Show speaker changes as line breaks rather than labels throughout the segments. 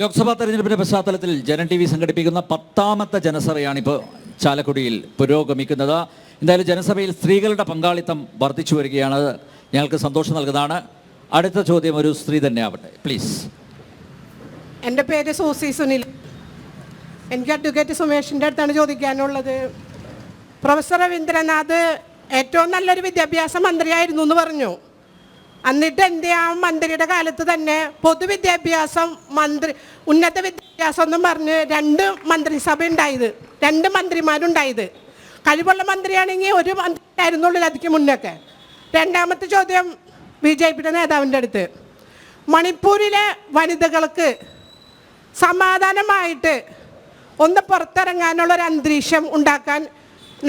ലോക്സഭാ തെരഞ്ഞെടുപ്പിന്റെ പശ്ചാത്തലത്തിൽ ജനം TV സംഘടിപ്പിക്കുന്ന 10ാമത്തെ ജനസഭയാണിപ്പോൾ ചാലക്കുടിയിൽ പുരോഗമിക്കുന്നത്. എന്തായാലും ജനസഭയിൽ സ്ത്രീകളുടെ പങ്കാളിത്തം വർദ്ധിച്ചു വരികയാണ്. ഞങ്ങൾക്ക് സന്തോഷം നൽകുന്നതാണ്. അടുത്ത ചോദ്യം ഒരു സ്ത്രീ തന്നെ ആവട്ടെ, പ്ലീസ്.
എൻ്റെ പേര് സൂസി സുനിൽ. എനിക്ക് അഡ്വക്കേറ്റ് സുമേഷിൻ്റെ അടുത്താണ് ചോദിക്കാനുള്ളത്. പ്രൊഫസർ രവീന്ദ്രനാഥ് ഏറ്റവും നല്ലൊരു വിദ്യാഭ്യാസ മന്ത്രിയായിരുന്നു എന്ന് പറഞ്ഞു. എന്നിട്ട് എൻ്റെ ആ മന്ത്രിയുടെ കാലത്ത് തന്നെ പൊതുവിദ്യാഭ്യാസം ഉന്നത വിദ്യാഭ്യാസം എന്നും പറഞ്ഞ് 2 മന്ത്രിസഭ ഉണ്ടായത്, 2 മന്ത്രിമാരുണ്ടായത്. കഴിവുള്ള മന്ത്രിയാണെങ്കിൽ ഒരു മന്ത്രി ആയിരുന്നുള്ളൂ അതിക്ക് മുന്നൊക്കെ. രണ്ടാമത്തെ ചോദ്യം BJPയുടെ നേതാവിൻ്റെ അടുത്ത്. മണിപ്പൂരിലെ വനിതകൾക്ക് സമാധാനമായിട്ട് ഒന്ന് പുറത്തിറങ്ങാനുള്ളൊരു അന്തരീക്ഷം ഉണ്ടാക്കാൻ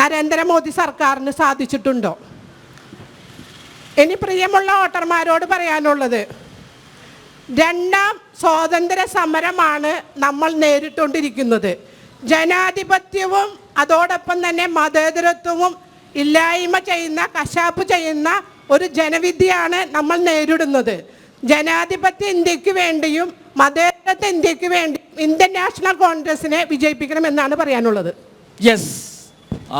നരേന്ദ്രമോദി സർക്കാരിന് സാധിച്ചിട്ടുണ്ടോ? ഇനി പ്രിയമുള്ള വോട്ടർമാരോട് പറയാനുള്ളത്, 2ാം സ്വാതന്ത്ര്യ സമരമാണ് നമ്മൾ നേരിട്ടുകൊണ്ടിരിക്കുന്നത്. ജനാധിപത്യവും അതോടൊപ്പം തന്നെ മതേതരത്വവും ഇല്ലായ്മ ചെയ്യുന്ന, കശാപ്പ് ചെയ്യുന്ന ഒരു ജനവിധിയാണ് നമ്മൾ നേരിടുന്നത്. ജനാധിപത്യ ഇന്ത്യക്ക് വേണ്ടിയും മതേതരത്വ ഇന്ത്യക്ക് വേണ്ടിയും ഇന്ത്യൻ നാഷണൽ കോൺഗ്രസിനെ വിജയിപ്പിക്കണമെന്നാണ് പറയാനുള്ളത്.
യെസ്,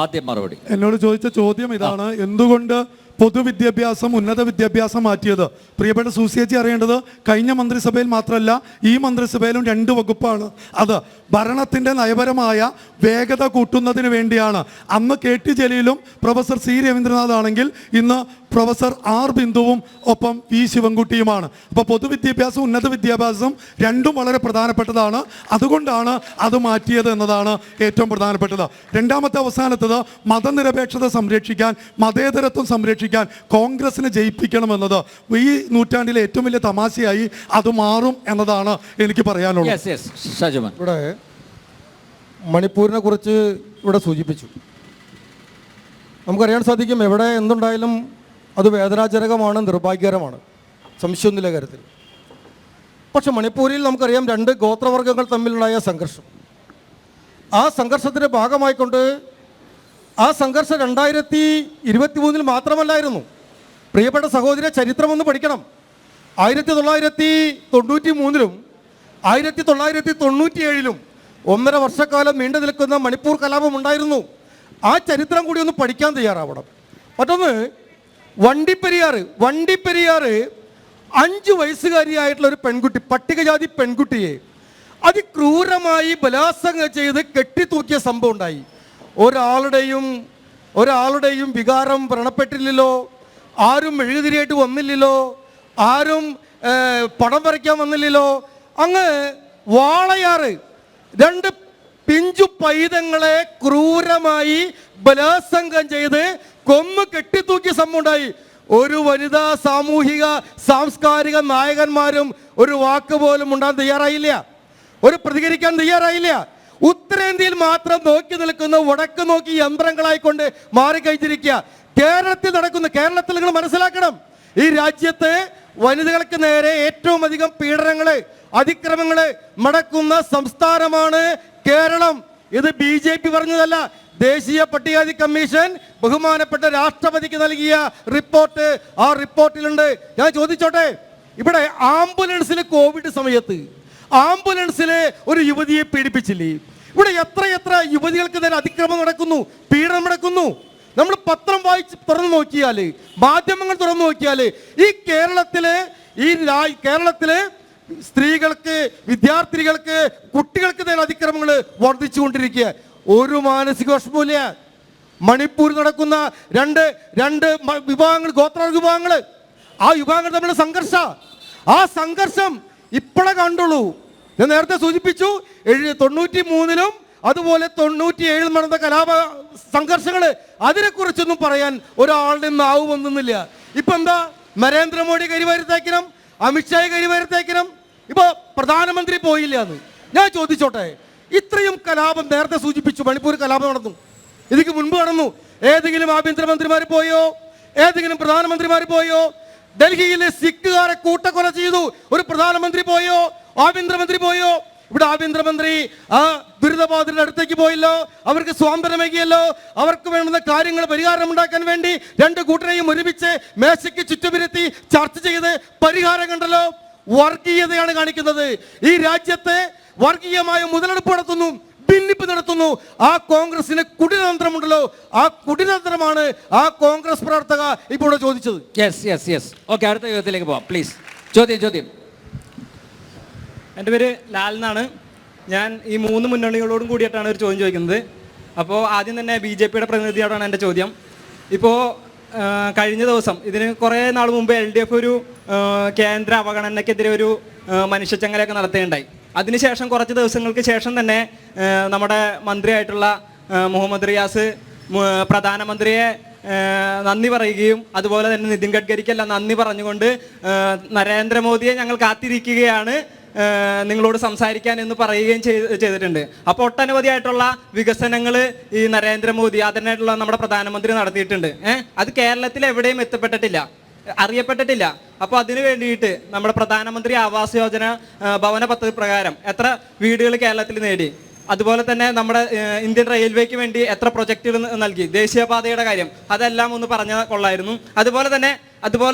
ആദ്യം മറുപടി.
എന്നോട് ചോദിച്ച ചോദ്യം ഇതാണ്: എന്തുകൊണ്ട് പൊതുവിദ്യാഭ്യാസം ഉന്നത വിദ്യാഭ്യാസം മാറ്റിയത്? പ്രിയപ്പെട്ട സൂസിയേച്ചി അറിയേണ്ടത്, കഴിഞ്ഞ മന്ത്രിസഭയിൽ മാത്രമല്ല ഈ മന്ത്രിസഭയിലും 2 വകുപ്പാണ്. അത് ഭരണത്തിൻ്റെ നയപരമായ വേഗത കൂട്ടുന്നതിന് വേണ്ടിയാണ്. അന്ന് KT ജലീലും പ്രൊഫസർ C രവീന്ദ്രനാഥ് ആണെങ്കിൽ ഇന്ന് പ്രൊഫസർ R ബിന്ദുവും ഒപ്പം V ശിവൻകുട്ടിയുമാണ്. അപ്പോൾ പൊതുവിദ്യാഭ്യാസം ഉന്നത വിദ്യാഭ്യാസം രണ്ടും വളരെ പ്രധാനപ്പെട്ടതാണ്. അതുകൊണ്ടാണ് അത് മാറ്റിയത് എന്നതാണ് ഏറ്റവും പ്രധാനപ്പെട്ടത്. രണ്ടാമത്തെ അവസാനത്തത്, മതനിരപേക്ഷത സംരക്ഷിക്കാൻ, മതേതരത്വം സംരക്ഷിക്കാൻ കോൺഗ്രസിനെ ജയിപ്പിക്കണമെന്നത് ഈ നൂറ്റാണ്ടിലെ ഏറ്റവും വലിയ തമാശയായി അത് മാറും എന്നതാണ് എനിക്ക് പറയാനുള്ളത്.
ഇവിടെ മണിപ്പൂരിനെ കുറിച്ച് ഇവിടെ സൂചിപ്പിച്ചു. നമുക്കറിയാൻ സാധിക്കും, എവിടെ എന്തുണ്ടായാലും അത് വേദനാജനകമാണ്, നിർഭാഗ്യകരമാണ്, സംശയമൊന്നുമില്ല കാര്യത്തിൽ. പക്ഷെ മണിപ്പൂരിൽ നമുക്കറിയാം 2 ഗോത്രവർഗ്ഗങ്ങൾ തമ്മിലുണ്ടായ സംഘർഷം. ആ സംഘർഷത്തിൻ്റെ ഭാഗമായിക്കൊണ്ട് ആ സംഘർഷം 2023 മാത്രമല്ലായിരുന്നു. പ്രിയപ്പെട്ട സഹോദര, ചരിത്രമൊന്ന് പഠിക്കണം. 1993 1997 1.5 വർഷക്കാലം നീണ്ടു നിൽക്കുന്ന മണിപ്പൂർ കലാപം ഉണ്ടായിരുന്നു. ആ ചരിത്രം കൂടി ഒന്ന് പഠിക്കാൻ തയ്യാറാവണം. മറ്റൊന്ന്, വണ്ടിപ്പെരിയാർ 5 വയസ്സുകാരിയായിട്ടുള്ള ഒരു പെൺകുട്ടി, പട്ടികജാതി പെൺകുട്ടിയെ അതിക്രൂരമായി ബലാത്സംഗം ചെയ്ത് കെട്ടിത്തൂക്കിയ സംഭവം ഉണ്ടായി. ഒരാളുടെയും വികാരം വ്രണപ്പെട്ടില്ലല്ലോ, ആരും മെഴുകുതിരിയായിട്ട് വന്നില്ലല്ലോ, ആരും പടം വരയ്ക്കാൻ വന്നില്ലല്ലോ. അങ്ങ് വാളയാറ് 2 പിഞ്ചു പൈതങ്ങളെ ക്രൂരമായി ബലാത്സംഗം ചെയ്ത് കൊന്നു കെട്ടിത്തൂക്കിയ സംഭവം ഉണ്ടായി. ഒരു വനിതാ സാമൂഹിക സാംസ്കാരിക നായകന്മാരും ഒരു വാക്ക് പോലും ഉണ്ടാകാൻ തയ്യാറായില്ല, ഒരു പ്രതികരിക്കാൻ തയ്യാറായില്ല. ഉത്തരേന്ത്യയിൽ മാത്രം നോക്കി നിൽക്കുന്ന വടക്ക് നോക്കി യന്ത്രങ്ങളായിക്കൊണ്ട് മാറിക്കഴിഞ്ഞിരിക്കുക. കേരളത്തിൽ നിങ്ങൾ മനസ്സിലാക്കണം, ഈ രാജ്യത്ത് വനിതകൾക്ക് നേരെ ഏറ്റവും അധികം പീഡനങ്ങള്, അതിക്രമങ്ങള് നടക്കുന്ന സംസ്ഥാനമാണ് കേരളം. ഇത് BJP പറഞ്ഞതല്ല, ദേശീയ പട്ടികജാതി കമ്മീഷൻ ബഹുമാനപ്പെട്ട രാഷ്ട്രപതിക്ക് നൽകിയ റിപ്പോർട്ട്, ആ റിപ്പോർട്ടിലുണ്ട്. ഞാൻ ചോദിച്ചോട്ടെ, ഇവിടെ ആംബുലൻസിൽ കോവിഡ് സമയത്ത് ആംബുലൻസിൽ ഒരു യുവതിയെ പീഡിപ്പിച്ചില്ലേ? ഇവിടെ എത്ര യുവതികൾക്ക് നേരെ അതിക്രമം നടക്കുന്നു, പീഡനം നടക്കുന്നു. നമ്മൾ പത്രം തുറന്നു നോക്കിയാൽ, മാധ്യമങ്ങൾ തുറന്നു നോക്കിയാൽ ഈ കേരളത്തിലെ സ്ത്രീകൾക്ക്, വിദ്യാർത്ഥികൾക്ക്, കുട്ടികൾക്ക് നേരെ അതിക്രമങ്ങൾ വർദ്ധിച്ചുകൊണ്ടിരിക്കുക. ഒരു മാനസിക വിഷമമില്ല. മണിപ്പൂർ നടക്കുന്ന രണ്ട് വിഭാഗങ്ങൾ, ഗോത്ര വിഭാഗങ്ങൾ, ആ വിഭാഗങ്ങൾ തമ്മിലുള്ള ആ സംഘർഷം ഇപ്പോഴേ കണ്ടുള്ളൂ. ഞാൻ നേരത്തെ സൂചിപ്പിച്ചു, 93 അതുപോലെ 97 നടന്ന കലാപ സംഘർഷങ്ങൾ, അതിനെക്കുറിച്ചൊന്നും പറയാൻ ഒരാളുടെ നാവ് വന്നില്ല. ഇപ്പൊ എന്താ, നരേന്ദ്രമോദി കരിവാരിത്തേക്കണം, അമിത്ഷാ കരിവാരിത്തേക്കണം, ഇപ്പൊ പ്രധാനമന്ത്രി പോയില്ല എന്ന്. ഞാൻ ചോദിച്ചോട്ടെ, ഇത്രയും കലാപം നേരത്തെ സൂചിപ്പിച്ചു, മണിപ്പൂർ കലാപം നടന്നു, ഇതിക്ക് മുൻപ് നടന്നു. ഏതെങ്കിലും ആഭ്യന്തരമന്ത്രിമാർ പോയോ? ഏതെങ്കിലും പ്രധാനമന്ത്രിമാർ പോയോ? ഡൽഹിയിലെ സിഖുകാരെ കൂട്ടക്കൊല ചെയ്തു, ഒരു പ്രധാനമന്ത്രി പോയോ? ആഭ്യന്തരമന്ത്രി പോയോ? ഇവിടെ ആഭ്യന്തരമന്ത്രി ആ ദുരിതബാധിതരുടെ അടുത്തേക്ക് പോയല്ലോ, അവർക്ക് സ്വാതന്ത്ര്യമേകിയല്ലോ, അവർക്ക് വേണ്ടുന്ന കാര്യങ്ങൾ പരിഹാരം ഉണ്ടാക്കാൻ വേണ്ടി 2 കൂട്ടരെയും ഒരുമിച്ച് മേശയ്ക്ക് ചുറ്റുമിരുത്തി ചർച്ച ചെയ്ത് പരിഹാരം കണ്ടല്ലോ. വർഗീയതയാണ് കാണിക്കുന്നത്. ഈ രാജ്യത്തെ വർഗീയമായ മുതലെടുപ്പ് നടത്തുന്നു, ഭിന്നിപ്പ് നടത്തുന്നു. ആ കോൺഗ്രസിന് കുടിതന്ത്രമുണ്ടല്ലോ, ആ കുടിതന്ത്രമാണ് ആ കോൺഗ്രസ് പ്രവർത്തക ഇപ്പോൾ ചോദിച്ചത്.
യെസ് ഓക്കെ, അടുത്ത ചോദ്യത്തിലേക്ക് പോവാം പ്ലീസ്. ചോദ്യം.
എൻ്റെ പേര് ലാൽ എന്നാണ്. ഞാൻ ഈ 3 മുന്നണികളോടും കൂടിയിട്ടാണ് ഒരു ചോദ്യം ചോദിക്കുന്നത്. അപ്പോൾ ആദ്യം തന്നെ BJPയുടെ പ്രതിനിധിയോടാണ് എൻ്റെ ചോദ്യം. ഇപ്പോൾ കഴിഞ്ഞ ദിവസം, ഇതിന് കുറേ നാൾ മുമ്പ് LDF ഒരു കേന്ദ്ര അവഗണനയ്ക്കെതിരെ ഒരു മനുഷ്യച്ചങ്ങലയൊക്കെ നടത്തുകയുണ്ടായി. അതിനുശേഷം കുറച്ച് ദിവസങ്ങൾക്ക് ശേഷം തന്നെ നമ്മുടെ മന്ത്രിയായിട്ടുള്ള മുഹമ്മദ് റിയാസ് പ്രധാനമന്ത്രിയെ നന്ദി പറയുകയും അതുപോലെ തന്നെ നിതിൻ ഗഡ്കരിക്കെല്ലാം നന്ദി പറഞ്ഞുകൊണ്ട് നരേന്ദ്രമോദിയെ ഞങ്ങൾ കാത്തിരിക്കുകയാണ് നിങ്ങളോട് സംസാരിക്കാൻ എന്ന് പറയുകയും ചെയ്തിട്ടുണ്ട്. അപ്പോൾ ഒട്ടനവധിയായിട്ടുള്ള വികസനങ്ങൾ ഈ നരേന്ദ്രമോദി അതിനായിട്ടുള്ള നമ്മുടെ പ്രധാനമന്ത്രി നടത്തിയിട്ടുണ്ട്. അത് കേരളത്തിൽ എവിടെയും എത്തപ്പെട്ടിട്ടില്ല, അറിയപ്പെട്ടിട്ടില്ല. അപ്പോൾ അതിനു വേണ്ടിയിട്ട് നമ്മുടെ പ്രധാനമന്ത്രി ആവാസ് യോജന ഭവന പദ്ധതി പ്രകാരം എത്ര വീടുകൾ കേരളത്തിൽ നേടി, അതുപോലെ തന്നെ നമ്മുടെ ഇന്ത്യൻ റെയിൽവേക്ക് വേണ്ടി എത്ര പ്രൊജക്റ്റുകൾ നൽകി, ദേശീയപാതയുടെ കാര്യം അതെല്ലാം ഒന്ന് പറഞ്ഞാൽ കൊള്ളായിരുന്നു. അതുപോലെ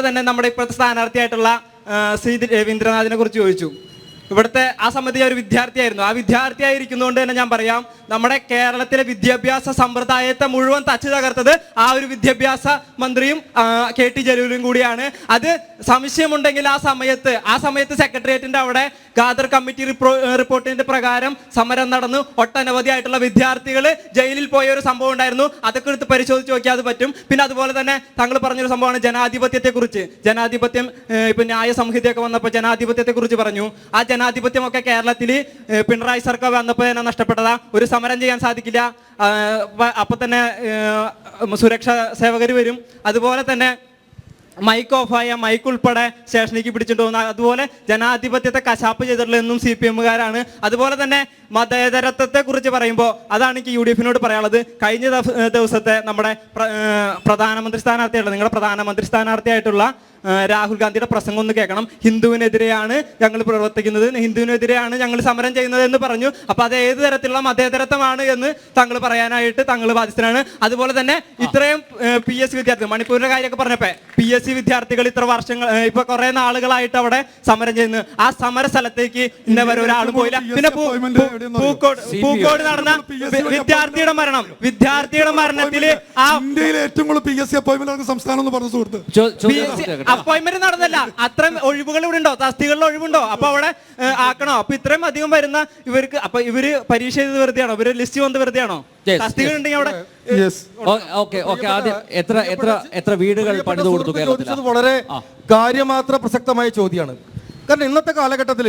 തന്നെ നമ്മുടെ ഇപ്പോഴത്തെ സ്ഥാനാർത്ഥിയായിട്ടുള്ള ശ്രീ രവീന്ദ്രനാഥിനെ കുറിച്ച് ചോദിച്ചു. ഇവിടുത്തെ ആ സമയത്ത് ഒരു വിദ്യാർത്ഥിയായിരുന്നു. ആ വിദ്യാർത്ഥിയായിരിക്കുന്നതുകൊണ്ട് തന്നെ ഞാൻ പറയാം, നമ്മുടെ കേരളത്തിലെ വിദ്യാഭ്യാസ സമ്പ്രദായത്തെ മുഴുവൻ തച്ചു തകർത്തത് ആ ഒരു വിദ്യാഭ്യാസ മന്ത്രിയും KT ജലീലും കൂടിയാണ്. അത് സംശയമുണ്ടെങ്കിൽ ആ സമയത്ത് സെക്രട്ടേറിയറ്റിന്റെ അവിടെ ഗാദർ കമ്മിറ്റി റിപ്പോർട്ടിന്റെ പ്രകാരം സമരം നടന്നു. ഒട്ടനവധിയായിട്ടുള്ള വിദ്യാർത്ഥികൾ ജയിലിൽ പോയ ഒരു സംഭവം ഉണ്ടായിരുന്നു. അതൊക്കെ എടുത്ത് പരിശോധിച്ച് നോക്കിയാൽ അത് പറ്റും. പിന്നെ അതുപോലെ തന്നെ താങ്കൾ പറഞ്ഞൊരു സംഭവമാണ് ജനാധിപത്യത്തെക്കുറിച്ച്. ജനാധിപത്യം ഇപ്പൊ ന്യായ സംഹിതയൊക്കെ വന്നപ്പോൾ ജനാധിപത്യത്തെക്കുറിച്ച് പറഞ്ഞു. ആ ജനാധിപത്യമൊക്കെ കേരളത്തിൽ പിണറായി സർക്കാർ വന്നപ്പോൾ തന്നെ നഷ്ടപ്പെട്ടതാ. ഒരു സമരം ചെയ്യാൻ സാധിക്കില്ല, അപ്പൊ തന്നെ സുരക്ഷാ സേവകർ വരും. അതുപോലെ തന്നെ മൈക്ക് ഓഫായ മൈക്ക് ഉൾപ്പെടെ സ്റ്റേഷനിലേക്ക് പിടിച്ചിട്ട് പോകുന്ന, അതുപോലെ ജനാധിപത്യത്തെ കശാപ്പ് ചെയ്തിട്ടുള്ള എന്നും CPM-കാരാണ്. അതുപോലെ തന്നെ മതേതരത്വത്തെ കുറിച്ച് പറയുമ്പോൾ അതാണ് എനിക്ക് UDF-നോട് പറയാനുള്ളത്. കഴിഞ്ഞ ദിവസത്തെ നമ്മുടെ നിങ്ങളുടെ പ്രധാനമന്ത്രി സ്ഥാനാർത്ഥിയായിട്ടുള്ള രാഹുൽ ഗാന്ധിയുടെ പ്രസംഗം ഒന്ന് കേൾക്കണം. ഹിന്ദുവിനെതിരെയാണ് ഞങ്ങൾ പ്രവർത്തിക്കുന്നത്, ഹിന്ദുവിനെതിരെയാണ് ഞങ്ങൾ സമരം ചെയ്യുന്നത് എന്ന് പറഞ്ഞു. അപ്പൊ അത് ഏത് തരത്തിലുള്ള മതേതരത്വമാണ് എന്ന് താങ്കൾ പറയാനായിട്ട് താങ്കൾ ബാധ്യസ്ഥനാണ്. അതുപോലെ തന്നെ ഇത്രയും PSC വിദ്യാർത്ഥികൾ, മണിപ്പൂരിന്റെ കാര്യമൊക്കെ പറഞ്ഞപ്പോ PSC വിദ്യാർത്ഥികൾ ഇത്ര വർഷങ്ങൾ ഇപ്പൊ കുറെ നാളുകളായിട്ട് അവിടെ സമരം ചെയ്യുന്നു. ആ സമര സ്ഥലത്തേക്ക് ഇന്നവരെ ഒരാളും പോയില്ല. പിന്നെ പൂക്കോട് നടന്ന വിദ്യാർത്ഥിയുടെ മരണത്തില് ആ
ഇന്ത്യയിലെ ഏറ്റവും കൂടുതൽ PSC അപ്പോയിന്റ്മെന്റ് സംസ്ഥാനം എന്ന് പറഞ്ഞ സുഹൃത്ത്
അപ്പോയിന്റ്മെന്റ് നടന്നല്ല, അത്രയും ഒഴിവുകൾ ഇവിടെ ഉണ്ടോ, തസ്തികളിൽ ഒഴിവുണ്ടോ, അപ്പൊ അവിടെ ആക്കണോ? അപ്പൊ ഇത്രയും അധികം വരുന്ന ഇവർക്ക് അപ്പൊ ഇവര് പരീക്ഷ ചെയ്ത് വെറുതെയാണോ? ഇവര് ലിസ്റ്റ് വന്ന് വെറുതെയാണോ? തസ്തികൾ ഉണ്ടെങ്കിൽ അവിടെ
ആദ്യം എത്ര വീടുകൾ പണിതു കൊടുത്തു കേരളത്തിൽ?
വളരെ കാര്യമാത്ര പ്രസക്തമായ ചോദ്യമാണ്. കാരണം ഇന്നത്തെ കാലഘട്ടത്തിൽ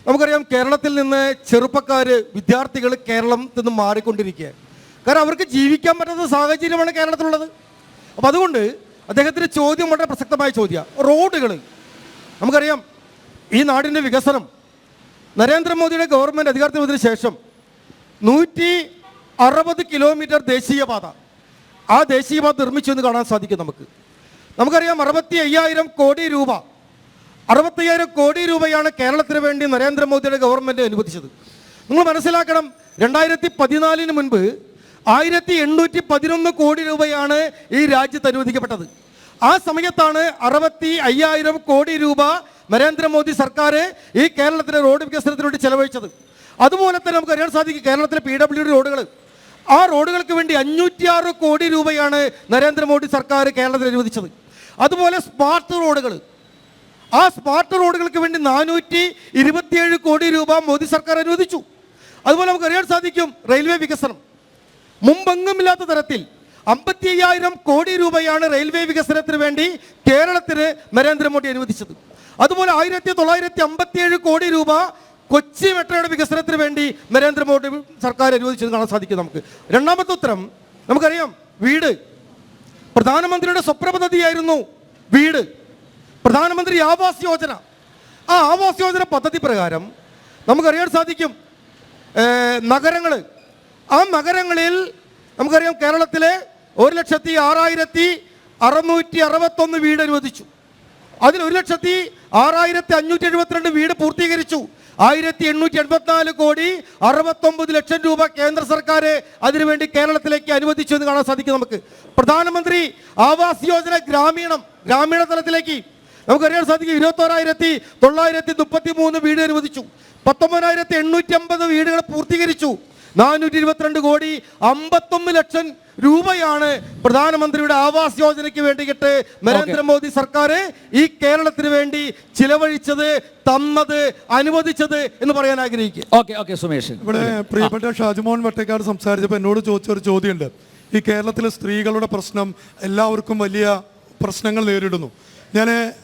നമുക്കറിയാം, കേരളത്തിൽ നിന്ന് ചെറുപ്പക്കാര് വിദ്യാർത്ഥികൾ കേരളത്തിൽ നിന്ന് മാറിക്കൊണ്ടിരിക്കുക. കാരണം അവർക്ക് ജീവിക്കാൻ പറ്റുന്ന സാഹചര്യമാണ് കേരളത്തിലുള്ളത്. അപ്പം അതുകൊണ്ട് അദ്ദേഹത്തിൻ്റെ ചോദ്യം വളരെ പ്രസക്തമായ ചോദ്യമാണ്. റോഡുകൾ നമുക്കറിയാം, ഈ നാടിൻ്റെ വികസനം നരേന്ദ്രമോദിയുടെ ഗവൺമെൻറ് അധികാരത്തിൽ വന്നതിന് ശേഷം 160 കിലോമീറ്റർ ദേശീയപാത, ആ ദേശീയപാത നിർമ്മിച്ചു എന്ന് കാണാൻ സാധിക്കും. നമുക്കറിയാം 65,000 കോടി രൂപ 65,000 കോടി രൂപയാണ് കേരളത്തിന് വേണ്ടി നരേന്ദ്രമോദിയുടെ ഗവൺമെൻറ് അനുവദിച്ചത്. നിങ്ങൾ മനസ്സിലാക്കണം, 2014 മുൻപ് 1811 കോടി രൂപയാണ് ഈ രാജ്യത്ത് അനുവദിക്കപ്പെട്ടത്. ആ സമയത്താണ് 65,000 കോടി രൂപ നരേന്ദ്രമോദി സർക്കാർ ഈ കേരളത്തിലെ റോഡ് വികസനത്തിന് വേണ്ടി ചെലവഴിച്ചത്. അതുപോലെ തന്നെ നമുക്ക് അറിയാൻ സാധിക്കും, കേരളത്തിലെ PWD റോഡുകൾ, ആ റോഡുകൾക്ക് വേണ്ടി 506 കോടി രൂപയാണ് നരേന്ദ്രമോദി സർക്കാർ കേരളത്തിൽ അനുവദിച്ചത്. അതുപോലെ സ്മാർട്ട് റോഡുകൾ, ആ സ്മാർട്ട് റോഡുകൾക്ക് വേണ്ടി 427 കോടി രൂപ മോദി സർക്കാർ അനുവദിച്ചു. അതുപോലെ നമുക്ക് അറിയാൻ സാധിക്കും, റെയിൽവേ വികസനം മുമ്പെങ്ങുമില്ലാത്ത തരത്തിൽ 55,000 കോടി രൂപയാണ് റെയിൽവേ വികസനത്തിന് വേണ്ടി കേരളത്തിന് നരേന്ദ്രമോദി അനുവദിച്ചത്. അതുപോലെ 1957 കോടി രൂപ കൊച്ചി മെട്രോയുടെ വികസനത്തിന് വേണ്ടി നരേന്ദ്രമോദി സർക്കാർ അനുവദിച്ചത് കാണാൻ സാധിക്കും. രണ്ടാമത്തെ ഉത്തരം നമുക്കറിയാം, വീട്. പ്രധാനമന്ത്രിയുടെ സ്വപ്ന പദ്ധതിയായിരുന്നു വീട്, പ്രധാനമന്ത്രി ആവാസ് യോജന. ആ ആവാസ് യോജന പദ്ധതി പ്രകാരം നമുക്കറിയാൻ സാധിക്കും, നഗരങ്ങൾ, ആ നഗരങ്ങളിൽ നമുക്കറിയാം കേരളത്തിലെ 1,06,661 വീട് അനുവദിച്ചു. അതിൽ 1,06,572 വീട് പൂർത്തീകരിച്ചു. 1,884 കോടി 69 ലക്ഷം രൂപ കേന്ദ്ര സർക്കാർ അതിനുവേണ്ടി കേരളത്തിലേക്ക് അനുവദിച്ചു എന്ന് കാണാൻ സാധിക്കും. പ്രധാനമന്ത്രി ആവാസ് യോജന ഗ്രാമീണ തലത്തിലേക്ക് നമുക്കറിയാൻ സാധിക്കും 21,933 വീട് അനുവദിച്ചു, 19,850 വീടുകൾ പൂർത്തീകരിച്ചു, 422 കോടി 51 ലക്ഷം രൂപയാണ് പ്രധാനമന്ത്രിയുടെ ആവാസ് യോജനയ്ക്ക് വേണ്ടിയിട്ട് നരേന്ദ്രമോദി സർക്കാർ ഈ കേരളത്തിന് വേണ്ടി ചിലവഴിച്ചത്, തന്നത്, അനുവദിച്ചത് എന്ന് പറയാൻ ആഗ്രഹിക്കുക.
ഓക്കെ സുമേഷ്.
ഇവിടെ പ്രിയപ്പെട്ട ഷാജുമോൻ വട്ടേക്കാട് സംസാരിച്ചപ്പോൾ എന്നോട് ചോദിച്ചൊരു ചോദ്യമുണ്ട്. ഈ കേരളത്തിലെ സ്ത്രീകളുടെ പ്രശ്നം എല്ലാവർക്കും വലിയ പ്രശ്നങ്ങൾ നേരിടുന്നു.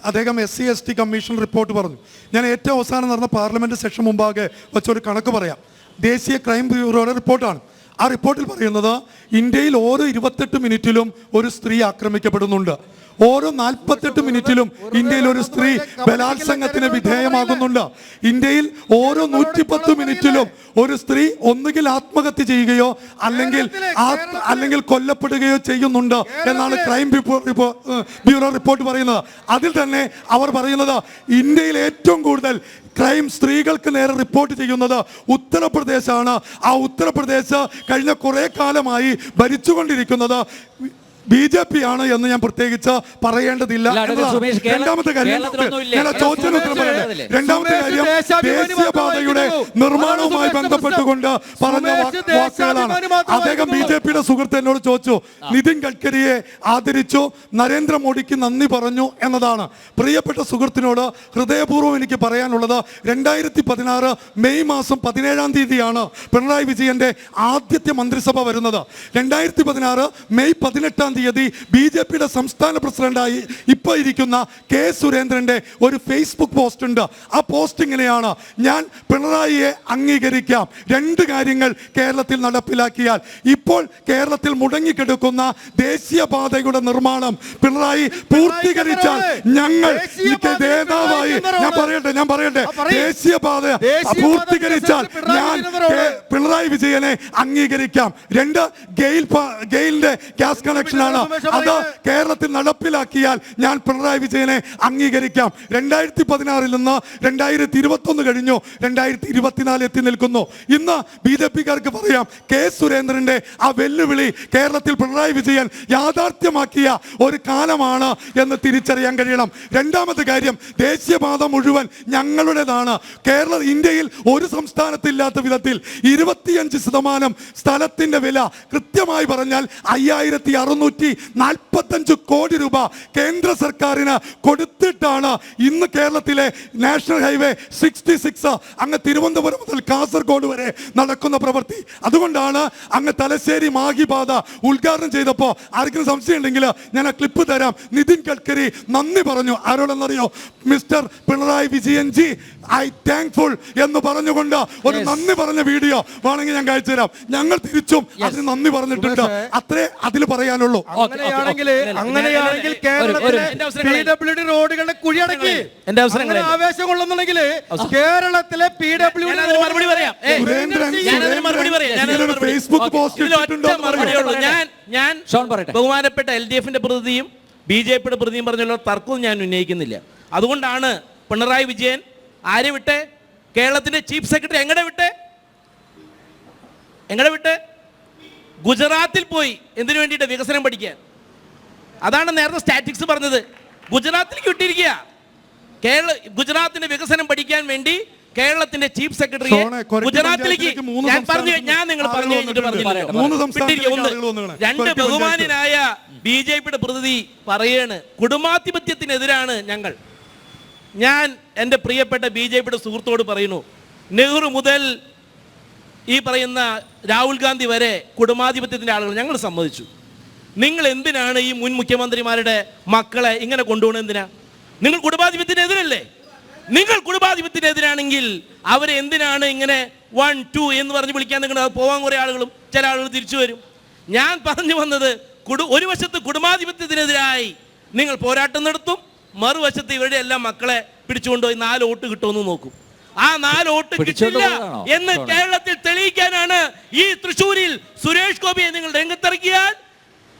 അദ്ദേഹം SC/ST കമ്മീഷൻ റിപ്പോർട്ട് പറഞ്ഞു. ഞാൻ ഏറ്റവും അവസാനം നടന്ന പാർലമെന്റ് സെഷൻ മുമ്പാകെ വെച്ചൊരു കണക്ക് പറയാം. ദേശീയ ക്രൈം ബ്യൂറോയുടെ റിപ്പോർട്ടാണ്. ആ റിപ്പോർട്ടിൽ പറയുന്നത് ഇന്ത്യയിൽ ഓരോ 28 മിനിറ്റിലും ഒരു സ്ത്രീ ആക്രമിക്കപ്പെടുന്നുണ്ട്. ഓരോ 48 മിനിറ്റിലും ഇന്ത്യയിൽ ഒരു സ്ത്രീ ബലാത്സംഗത്തിന് വിധേയമാകുന്നുണ്ട്. ഇന്ത്യയിൽ ഓരോ 110 മിനിറ്റിലും ഒരു സ്ത്രീ ഒന്നുകിൽ ആത്മഹത്യ ചെയ്യുകയോ അല്ലെങ്കിൽ കൊല്ലപ്പെടുകയോ ചെയ്യുന്നുണ്ട് എന്നാണ് ക്രൈം ബ്യൂറോ റിപ്പോർട്ട് പറയുന്നത്. അതിൽ തന്നെ അവർ പറയുന്നത് ഇന്ത്യയിൽ ഏറ്റവും കൂടുതൽ ക്രൈം സ്ത്രീകൾക്ക് നേരെ റിപ്പോർട്ട് ചെയ്യുന്നത് ഉത്തർപ്രദേശാണ്. ആ ഉത്തർപ്രദേശ് കഴിഞ്ഞ കുറെ കാലമായി ഭരിച്ചുകൊണ്ടിരിക്കുന്നത് BJP ആണ് എന്ന് ഞാൻ പ്രത്യേകിച്ച് പറയേണ്ടതില്ല. രണ്ടാമത്തെ കാര്യം, ദേശീയപാതയുടെ നിർമ്മാണവുമായി ബന്ധപ്പെട്ടുകൊണ്ട് പറഞ്ഞ വാക്കുകളാണ്. അദ്ദേഹം BJPയുടെ സുഹൃത്ത് എന്നോട് ചോദിച്ചു, നിതിൻ ഗഡ്കരിയെ ആദരിച്ചു, നരേന്ദ്രമോദിക്ക് നന്ദി പറഞ്ഞു എന്നതാണ്. പ്രിയപ്പെട്ട സുഹൃത്തിനോട് ഹൃദയപൂർവ്വം എനിക്ക് പറയാനുള്ളത്, 2016 മെയ് മാസം 17-ാം തീയതിയാണ് പിണറായി വിജയന്റെ ആദ്യത്തെ മന്ത്രിസഭ വരുന്നത്. 2016 മെയ് 18-ാം തീയതി BJPയുടെ സംസ്ഥാന പ്രസിഡന്റായി ഇപ്പോൾ ഇരിക്കുന്ന K. സുരേന്ദ്രന്റെ ഒരു ഫേസ്ബുക്ക് പോസ്റ്റ് ഉണ്ട്. ആ പോസ്റ്റ് ഇങ്ങനെയാണ്: ഞാൻ പിണറായിയെ അംഗീകരിക്കാം, 2 കാര്യങ്ങൾ കേരളത്തിൽ നടപ്പിലാക്കിയാൽ ഇപ്പോൾ കേരളത്തിൽ മുടങ്ങിക്കിടക്കുന്ന ദേശീയപാതയുടെ നിർമ്മാണം പിണറായി പൂർത്തീകരിച്ചാൽ ഞങ്ങൾ നേതാവായി ഞാൻ പറയട്ടെ ദേശീയപാത പൂർത്തീകരിച്ചാൽ ഞാൻ പിണറായി വിജയനെ അംഗീകരിക്കാം. 2 ഗെയിലിന്റെ ഗ്യാസ് കണക്ഷനാണ്, അത് കേരളത്തിൽ നടപ്പിലാക്കിയാൽ ഞാൻ പിണറായി വിജയനെ അംഗീകരിക്കാം. 2016 നിന്ന് 2021 കഴിഞ്ഞു, 2024 എത്തി നിൽക്കുന്നു. ഇന്ന് BJPക്കാർക്ക് പറയാം, K. സുരേന്ദ്രന്റെ ആ വെല്ലുവിളി കേരളത്തിൽ പിണറായി വിജയൻ യാഥാർത്ഥ്യമാക്കിയ ഒരു കാലമാണ് എന്ന് തിരിച്ചറിയാൻ കഴിയണം. രണ്ടാമത്തെ കാര്യം, ദേശീയപാത മുഴുവൻ ഞങ്ങളുടേതാണ്. ഇന്ത്യയിൽ ഒരു സംസ്ഥാനത്തില്ലാത്ത വിധത്തിൽ 25% സ്ഥലത്തിന്റെ വില കൃത്യമായി പറഞ്ഞാൽ 5,645 കോടി രൂപ കേന്ദ്ര സർക്കാരിന് കൊടുത്തിട്ടാണ് ഇന്ന് കേരളത്തിലെ നാഷണൽ ഹൈവേ 66 അങ്ങ് തിരുവനന്തപുരം മുതൽ കാസർഗോഡ് വരെ നടക്കുന്ന പ്രവൃത്തി. അതുകൊണ്ടാണ് അങ്ങ് തലശ്ശേരി മാഹി പാത ഉദ്ഘാടനം ചെയ്തപ്പോൾ ആർക്കും സംശയം ഉണ്ടെങ്കിൽ ഞാൻ ആ ക്ലിപ്പ് തരാം. നിതിൻ ഗഡ്കരി നന്ദി പറഞ്ഞു. ആരോടെന്നറിയോ? Mister Pinarayi Vijayan ji, I thankful എന്ന് പറഞ്ഞുകൊണ്ട് ഒരു നന്ദി പറഞ്ഞ വീഡിയോ വേണമെങ്കിൽ ഞാൻ കാണിച്ചു തരാം. ഞങ്ങൾ തിരിച്ചും അതിന് നന്ദി പറഞ്ഞിട്ടുണ്ട്. അത്രേ അതിൽ പറയാനുള്ളൂ.
അങ്ങനെയാണെങ്കിൽ കേരളത്തിലെ PWD റോഡുകളുടെ കുഴിയടക്കി ആവേശം കൊള്ളുന്നുണ്ടെങ്കിൽ കേരളത്തിലെ PWD
ഫേസ്ബുക്ക് പോസ്റ്റ്
ഞാൻ ബഹുമാനപ്പെട്ട LDFന്റെ പ്രതിനിധിയും BJPയുടെ പ്രതിനിധിയും പറഞ്ഞുള്ള തർക്കവും ഞാൻ ഉന്നയിക്കുന്നില്ല. അതുകൊണ്ടാണ് പിണറായി വിജയൻ ആരെ വിട്ടെ? കേരളത്തിന്റെ ചീഫ് സെക്രട്ടറി എങ്ങടെ വിട്ടെ? ഗുജറാത്തിൽ പോയി. എന്തിനു വേണ്ടിയിട്ട്? വികസനം പഠിക്കാൻ. അതാണ് നേരത്തെ സ്റ്റാറ്റിക്സ് പറഞ്ഞത്. ഗുജറാത്തിലേക്ക് വിട്ടിരിക്കുക. ഗുജറാത്തിന്റെ വികസനം പഠിക്കാൻ വേണ്ടി കേരളത്തിന്റെ ചീഫ് സെക്രട്ടറിയെ ഗുജറാത്തിലേക്ക് രണ്ട് ബഹുമാനായ BJPയുടെ പ്രതിനിധി പറയാണ്, കുടുംബാധിപത്യത്തിനെതിരാണ് ഞങ്ങൾ. ഞാൻ എൻ്റെ പ്രിയപ്പെട്ട BJPയുടെ സുഹൃത്തോട് പറയുന്നു, നെഹ്റു മുതൽ ഈ പറയുന്ന രാഹുൽ ഗാന്ധി വരെ കുടുംബാധിപത്യത്തിൻ്റെ ആളുകൾ ഞങ്ങൾ സമ്മതിച്ചു. നിങ്ങൾ എന്തിനാണ് ഈ മുൻ മുഖ്യമന്ത്രിമാരുടെ മക്കളെ ഇങ്ങനെ കൊണ്ടുപോകുന്നത്? എന്തിനാ? നിങ്ങൾ കുടുംബാധിപത്യത്തിനെതിരല്ലേ? നിങ്ങൾ കുടുംബാധിപത്യത്തിനെതിരാണെങ്കിൽ അവരെ എന്തിനാണ് ഇങ്ങനെ 1, 2 എന്ന് പറഞ്ഞ് വിളിക്കാൻ നിൽക്കുന്നത്? പോകാൻ കുറേ ആളുകളും ചില ആളുകൾ തിരിച്ചു വരും. ഞാൻ പറഞ്ഞു വന്നത്, ഒരു വശത്ത് കുടുംബാധിപത്യത്തിനെതിരായി നിങ്ങൾ പോരാട്ടം നടത്തും, മറുവശത്ത് ഇവരുടെ എല്ലാം മക്കളെ പിടിച്ചുകൊണ്ടുപോയി 4 വോട്ട് കിട്ടുമെന്ന് നോക്കും. ആ 4 വോട്ട് കിട്ടില്ല എന്ന് കേരളത്തിൽ തെളിയിക്കാനാണ് ഈ തൃശ്ശൂരിൽ സുരേഷ് ഗോപിയെ നിങ്ങൾ രംഗത്തിറക്കിയാൽ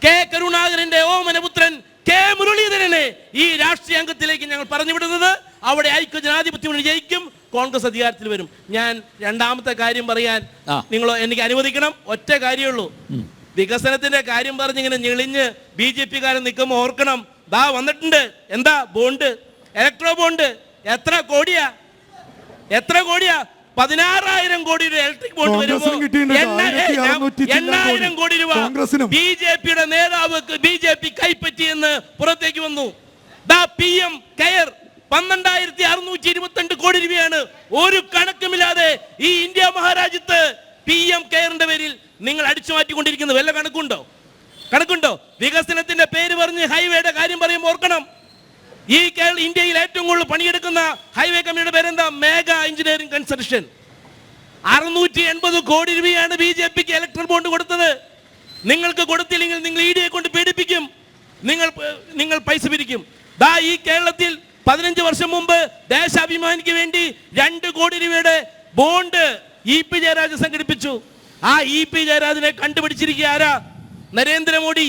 K. കരുണാകരന്റെ ഓമനപുത്രൻ K. മുരളീധരനെ ഈ രാഷ്ട്രീയ അംഗത്തിലേക്ക് ഞങ്ങൾ പറഞ്ഞു വിടുന്നത്. അവിടെ ഐക്യ ജനാധിപത്യം ജയിക്കും, കോൺഗ്രസ് അധികാരത്തിൽ വരും. ഞാൻ രണ്ടാമത്തെ കാര്യം പറയാൻ നിങ്ങൾ എനിക്ക് അനുവദിക്കണം. ഒറ്റ കാര്യമുള്ളൂ. വികസനത്തിന്റെ കാര്യം പറഞ്ഞിങ്ങനെ ഞെളിഞ്ഞ് BJPക്കാരൻ നിൽക്കുമ്പോൾ ഓർക്കണം, ദാ വന്നിട്ടുണ്ട്. എന്താ? ബോണ്ട്. ഇലക്ട്രോ ബോണ്ട് എത്ര കോടിയാ? 16,000 കോടി രൂപ ഇലക്ട്രിക് ബോണ്ട് വരുമ്പോൾ
കോൺഗ്രസിനും കിട്ടിയിട്ടുണ്ട്.
8,000 കോടി രൂപ
കോൺഗ്രസിനും.
ബി.ജെ.പിയുടെ നേതാവ് ബി.ജെ.പി കൈപ്പറ്റിയെന്ന് പുറത്തേക്ക് വന്നു. PM കെയർ 12,622 കോടി രൂപയാണ്. ഒരു കണക്കുമില്ലാതെ ഈ ഇന്ത്യ മഹാരാജ്യത്ത് PM കെയറിന്റെ പേരിൽ നിങ്ങൾ അടിച്ചു മാറ്റിക്കൊണ്ടിരിക്കുന്നത്. വല്ല കണക്കുണ്ടോ? വികസനത്തിന്റെ പേര് പറഞ്ഞ് ഹൈവേയുടെ കാര്യം പറയുമ്പോൾ ഓർക്കണം, ഈ ഇന്ത്യയിൽ ഏറ്റവും കൂടുതൽ പണിയെടുക്കുന്ന ഹൈവേ കമ്പനിയുടെ പേരെന്താ? മേഘ എഞ്ചിനീയറിംഗ് കൺസ്ട്രക്ഷൻ. 680 കോടി രൂപയാണ് ബി.ജെ.പിക്ക് ഇലക്ട്രിക് ബോണ്ട് കൊടുത്തത്. നിങ്ങൾക്ക് കൊടുത്തില്ലെങ്കിൽ നിങ്ങൾ ED കൊണ്ട് പീഡിപ്പിക്കും, നിങ്ങൾ പൈസ പിരിക്കും. ഈ കേരളത്തിൽ 15 വർഷം മുമ്പ് ദേശാഭിമാനിക്ക് വേണ്ടി 2 കോടി രൂപയുടെ ബോണ്ട് EP ജയരാജൻ സംഘടിപ്പിച്ചു. ആ EP ജയരാജനെ കണ്ടുപിടിച്ചിരിക്കുക ആരാ? നരേന്ദ്രമോദി.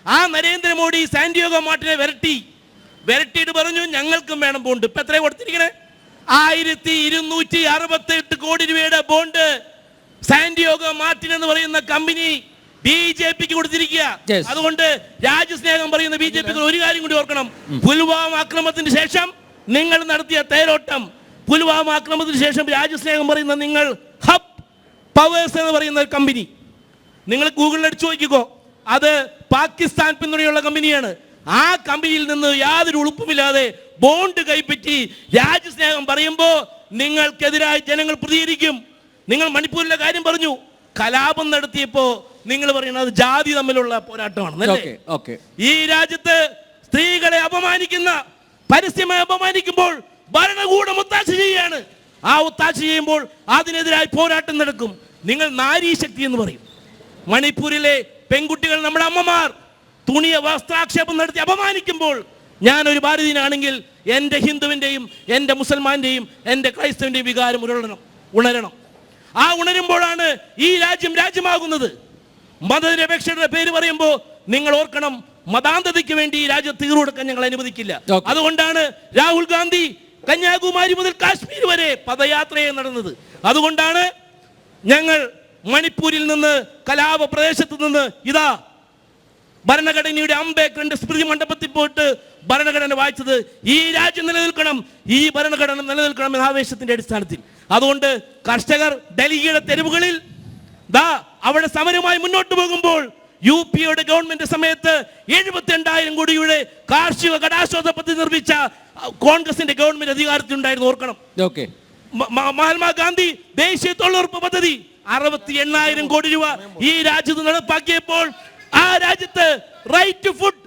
ആ നരേന്ദ്രമോദി സാന്റിയാഗോ മാർട്ടിനെ വിരട്ടിയിട്ട് പറഞ്ഞു ഞങ്ങൾക്കും വേണം ബോണ്ട്. ഇപ്പൊ എത്ര കൊടുത്തിരിക്കണേ? 1,268 കോടി രൂപയുടെ ബോണ്ട് സാന്റിയാഗോ മാർട്ടിൻ എന്ന് പറയുന്ന കമ്പനി ബി.ജെ.പിക്ക് കൊടുത്തിരിക്കുക. അതുകൊണ്ട് രാജ്യസ്നേഹം പറയുന്ന ബി.ജെ.പിക്ക് ഒരു കാര്യം കൂടി ഓർക്കണം. പുൽവാമ ആക്രമണത്തിന് ശേഷം നിങ്ങൾ നടത്തിയ തേരോട്ടം, പുൽവാമ ആക്രമണത്തിന് ശേഷം രാജ്യസ്നേഹം പറയുന്ന നിങ്ങൾ ഹബ് പവേഴ്സ് എന്ന് പറയുന്ന കമ്പനി, നിങ്ങൾ ഗൂഗിളിൽ അടിച്ചു നോക്കിക്കോ, അത് പാകിസ്ഥാൻ പിന്തുണയുള്ള കമ്പനിയാണ്. ആ കമ്പനിയിൽ നിന്ന് യാതൊരു ഉളുപ്പുമില്ലാതെ ബോണ്ട് കൈപ്പറ്റി രാജ്യസ്നേഹം പറയുമ്പോൾ നിങ്ങൾക്കെതിരായി ജനങ്ങൾ പ്രതികരിക്കും. നിങ്ങൾ മണിപ്പൂരിലെ കാര്യം പറഞ്ഞു, കലാപം നടത്തിയപ്പോ നിങ്ങൾ പറയുന്നത് ജാതി തമ്മിലുള്ള പോരാട്ടമാണ്. ഈ രാജ്യത്ത് സ്ത്രീകളെ അപമാനിക്കുന്ന, പരസ്യമായി അപമാനിക്കുമ്പോൾ ഭരണകൂടം ഒത്താശ ചെയ്യാണ്. ആ ഒത്താശ ചെയ്യുമ്പോൾ അതിനെതിരായി പോരാട്ടം നടക്കും. നിങ്ങൾ നാരീശക്തി എന്ന് പറയും. മണിപ്പൂരിലെ പെൺകുട്ടികൾ, നമ്മുടെ അമ്മമാർ തുണിയ വസ്ത്രാക്ഷേപം നടത്തി അപമാനിക്കുമ്പോൾ ഞാനൊരു ഭാരതീയനാണെങ്കിൽ എൻ്റെ ഹിന്ദുവിൻ്റെയും എൻ്റെ മുസൽമാൻ്റെയും എൻ്റെ ക്രൈസ്തവൻ്റെയും വികാരം ഉണരണം. ആ ഉണരുമ്പോഴാണ് ഈ രാജ്യം രാജ്യമാകുന്നത്. മതനിരപേക്ഷയുടെ പേര് പറയുമ്പോൾ നിങ്ങൾ ഓർക്കണം, മതാന്തതയ്ക്ക് വേണ്ടി ഈ രാജ്യത്ത് തീർകൊടുക്കാൻ ഞങ്ങൾ അനുവദിക്കില്ല. അതുകൊണ്ടാണ് രാഹുൽ ഗാന്ധി കന്യാകുമാരി മുതൽ കാശ്മീർ വരെ പദയാത്രയെ നടന്നത്. അതുകൊണ്ടാണ് ഞങ്ങൾ മണിപ്പൂരിൽ നിന്ന്, കലാപ പ്രദേശത്ത് നിന്ന് ഭരണഘടനയുടെ അംബേദ്കറിന്റെ സ്മൃതി മണ്ഡപത്തിൽ പോയിട്ട് ഭരണഘടന വായിച്ചത്. ഈ രാജ്യം നിലനിൽക്കണം, ഈ ഭരണഘടന നിലനിൽക്കണം എന്ന ആവേശത്തിന്റെ അടിസ്ഥാനത്തിൽ. അതുകൊണ്ട് കർഷകർ ഡൽഹിയുടെ തെരുവുകളിൽ അവിടെ സമരമായി മുന്നോട്ട് പോകുമ്പോൾ UP-യുടെ ഗവൺമെന്റ് സമയത്ത് 72,000 കോടിയുടെ കാർഷിക കടാശ്വാസ പദ്ധതി നിർമ്മിച്ച കോൺഗ്രസിന്റെ ഗവൺമെന്റ് അധികാരത്തിലുണ്ടായിരുന്നു, ഓർക്കണം. മഹാത്മാഗാന്ധി ദേശീയ തൊഴിലുറപ്പ് പദ്ധതി 68,000 കോടി രൂപ ഈ രാജ്യത്ത് നടപ്പാക്കിയപ്പോൾ ആ രാജ്യത്ത് റൈറ്റ് ടു ഫുഡ്,